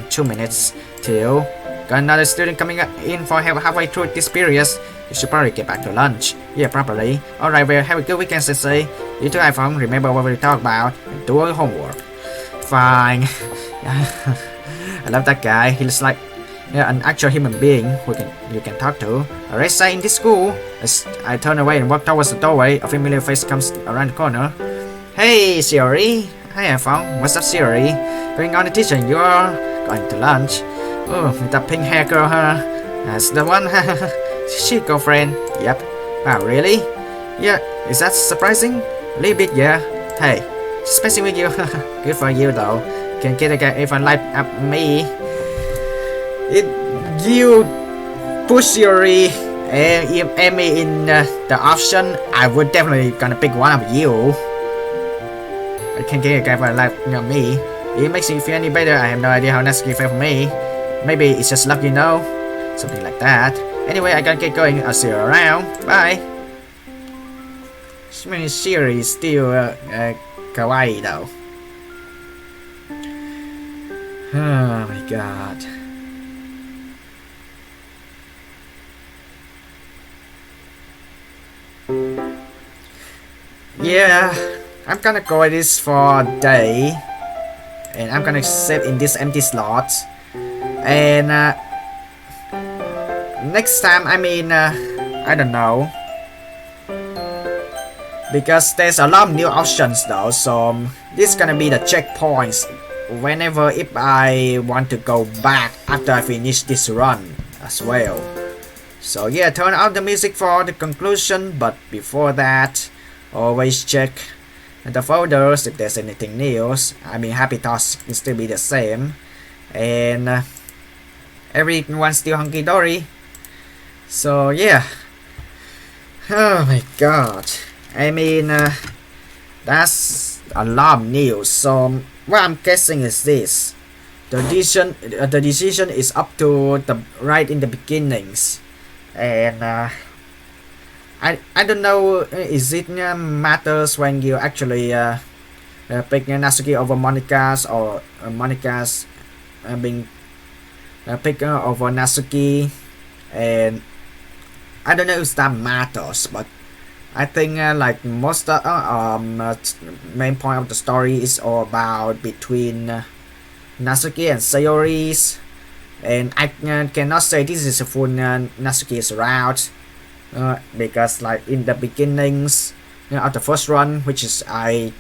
Speaker 1: 2 minutes till. Got another student coming in for halfway through this period. You should probably get back to lunch. Yeah, probably. Alright, well, have a good weekend, sensei. You too, iPhong. Remember what we talked about. And do your homework. Fine. I love that guy. He looks like an actual human being who you can talk to. A racer in this school. As I turn away and walk towards the doorway, a familiar face comes around the corner. Hey, Shiori. Hi, iPhong. What's up, Shiori? Going on the teacher, you're going to lunch. Oh, with that pink hair girl, huh? That's the one. She girlfriend. Yep. Wow, really? Yeah. Is that surprising? A little bit, yeah. Hey, just messing with you. Good for you, though. Can get a guy if I like up me. You push Yuri and me in the option, I would definitely gonna pick one of you. I can get a guy for like me. It makes you feel any better. I have no idea how that's gonna feel for me. Maybe it's just luck, something like that. Anyway, I gotta get going. I'll see you around. Bye. I mean, Shiri is still kawaii though. Oh my god. Yeah, I'm gonna go at this for a day, and I'm gonna save in this empty slot. And next time, I don't know, because there's a lot of new options though. So this is gonna be the checkpoints whenever if I want to go back after I finish this run as well. So yeah, turn out the music for the conclusion, but before that, always check the folders if there's anything new. Happy thoughts can still be the same, and everyone's still hunky-dory. So yeah. Oh my god. That's a lot of news. So what I'm guessing is this: the decision is up to the right in the beginnings, and I don't know, is it matters when you actually pick Natsuki over Monika's, or Monika's being picked over Natsuki, and I don't know if that matters, but I think like most main point of the story is all about between Natsuki and Sayori's, and I cannot say this is a full Natsuki's route because like in the beginnings of the first run, which is I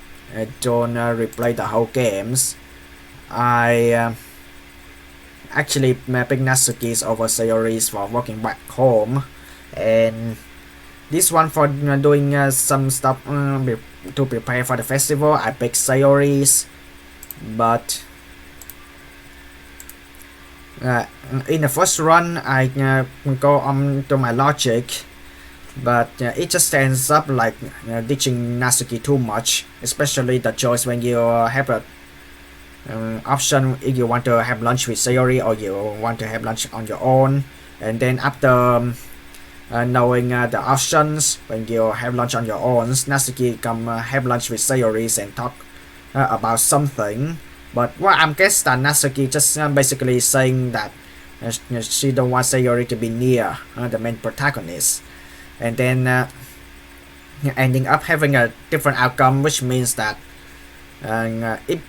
Speaker 1: don't replay the whole games, I actually pick Natsuki's over Sayori's for walking back home, and this one for doing some stuff to prepare for the festival. I pick Sayori's, but in the first run I go on to my logic, but it just ends up like ditching Natsuki too much, especially the choice when you have a option if you want to have lunch with Sayori or you want to have lunch on your own, and then after knowing the options, when you have lunch on your own, Natsuki come have lunch with Sayori and talk about something. But what I'm guessing that Natsuki just basically saying that she don't want Sayori to be near the main protagonist, and then ending up having a different outcome, which means that if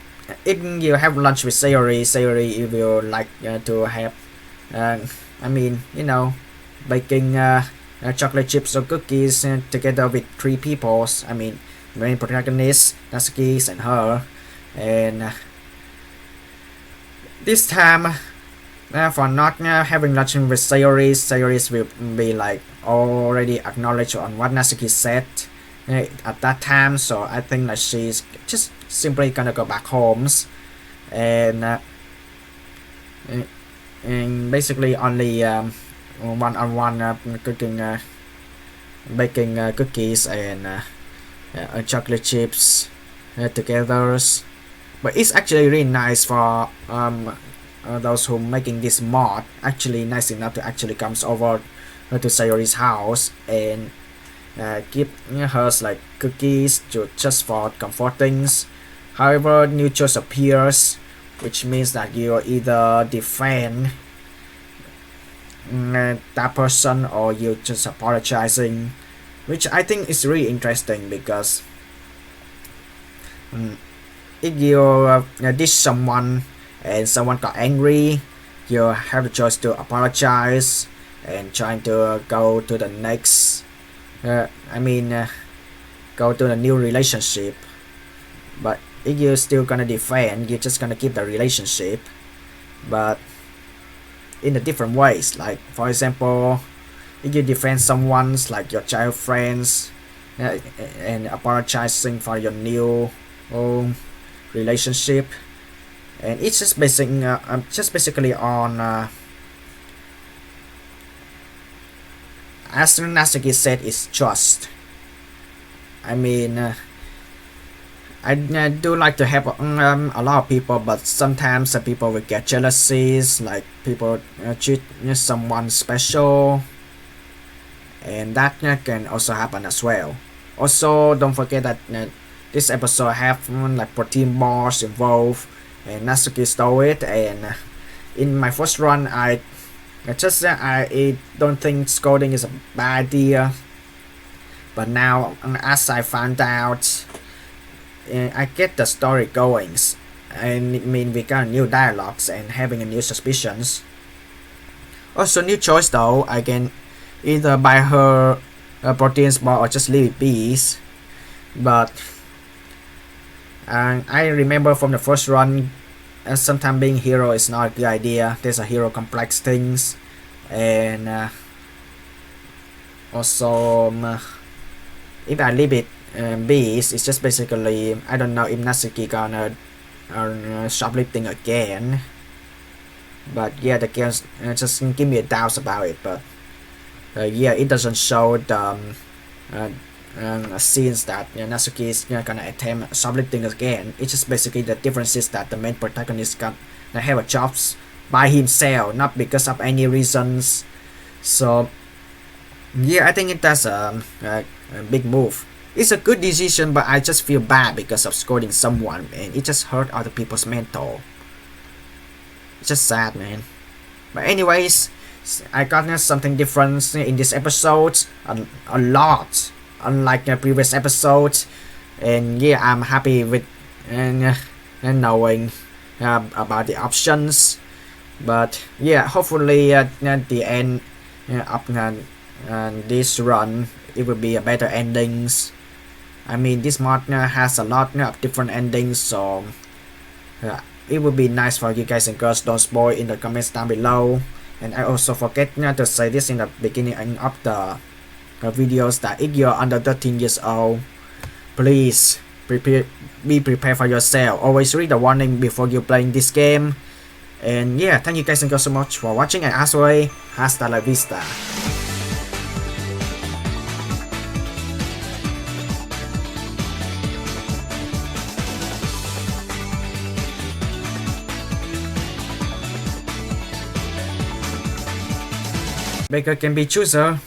Speaker 1: you have lunch with Sayori will like to have I mean, you know, baking chocolate chips or cookies together with three people. I mean, main protagonist, Natsuki, and her. And this time, for not having lunch with Sayori will be like already acknowledged on what Natsuki said at that time. So I think that she's just simply gonna go back home and basically only one-on-one cooking baking cookies and chocolate chips together. But it's actually really nice for those who making this mod, actually nice enough to actually comes over to Sayori's house and give her like cookies just for comforting. However, new choice appears, which means that you either defend that person or you just apologizing, which I think is really interesting because if you diss someone and someone got angry, you have the choice to apologize and trying to go to the next go to the new relationship. But if you're still gonna defend, you're just gonna keep the relationship, but in a different ways. Like for example, if you defend someone's like your child friends and apologizing for your new relationship, and it's just basically on as Natsuki said, is trust. I mean, I do like to help a lot of people, but sometimes people will get jealousies, like people treat someone special, and that can also happen as well. Also, don't forget that this episode have like protein bars involved, and Natsuki stole it. And in my first run, I don't think scolding is a bad idea, but now as I found out, I get the story going, and I mean we got new dialogues and having a new suspicions. Also new choice though, I can either buy her a protein bar or just leave it be. But I remember from the first run, sometimes being hero is not a good idea. There's a hero complex things, and also if I leave it bees, it's just basically I don't know if Natsuki gonna shoplifting again. But yeah, the game just give me a doubt about it. But yeah, it doesn't show the scenes that Natsuki is gonna attempt shoplifting again. It's just basically the difference is that the main protagonist gonna have a jobs by himself, not because of any reasons. So yeah, I think it does a big move. It's a good decision, but I just feel bad because of scolding someone, and it just hurt other people's mental. It's just sad, man. But anyways, I got something different in this episode, a lot. unlike the previous episodes. And yeah, I'm happy with and knowing about the options. But yeah, hopefully at the end of this run, it will be a better endings. I mean, this mod has a lot of different endings, so it would be nice for you guys and girls. Don't spoil in the comments down below. And I also forget to say this in the beginning of the videos that if you're under 13 years old, please be prepared for yourself. Always read the warning before you playing this game. And yeah, thank you guys and girls so much for watching, and as always, hasta la vista. Baker can be chooser.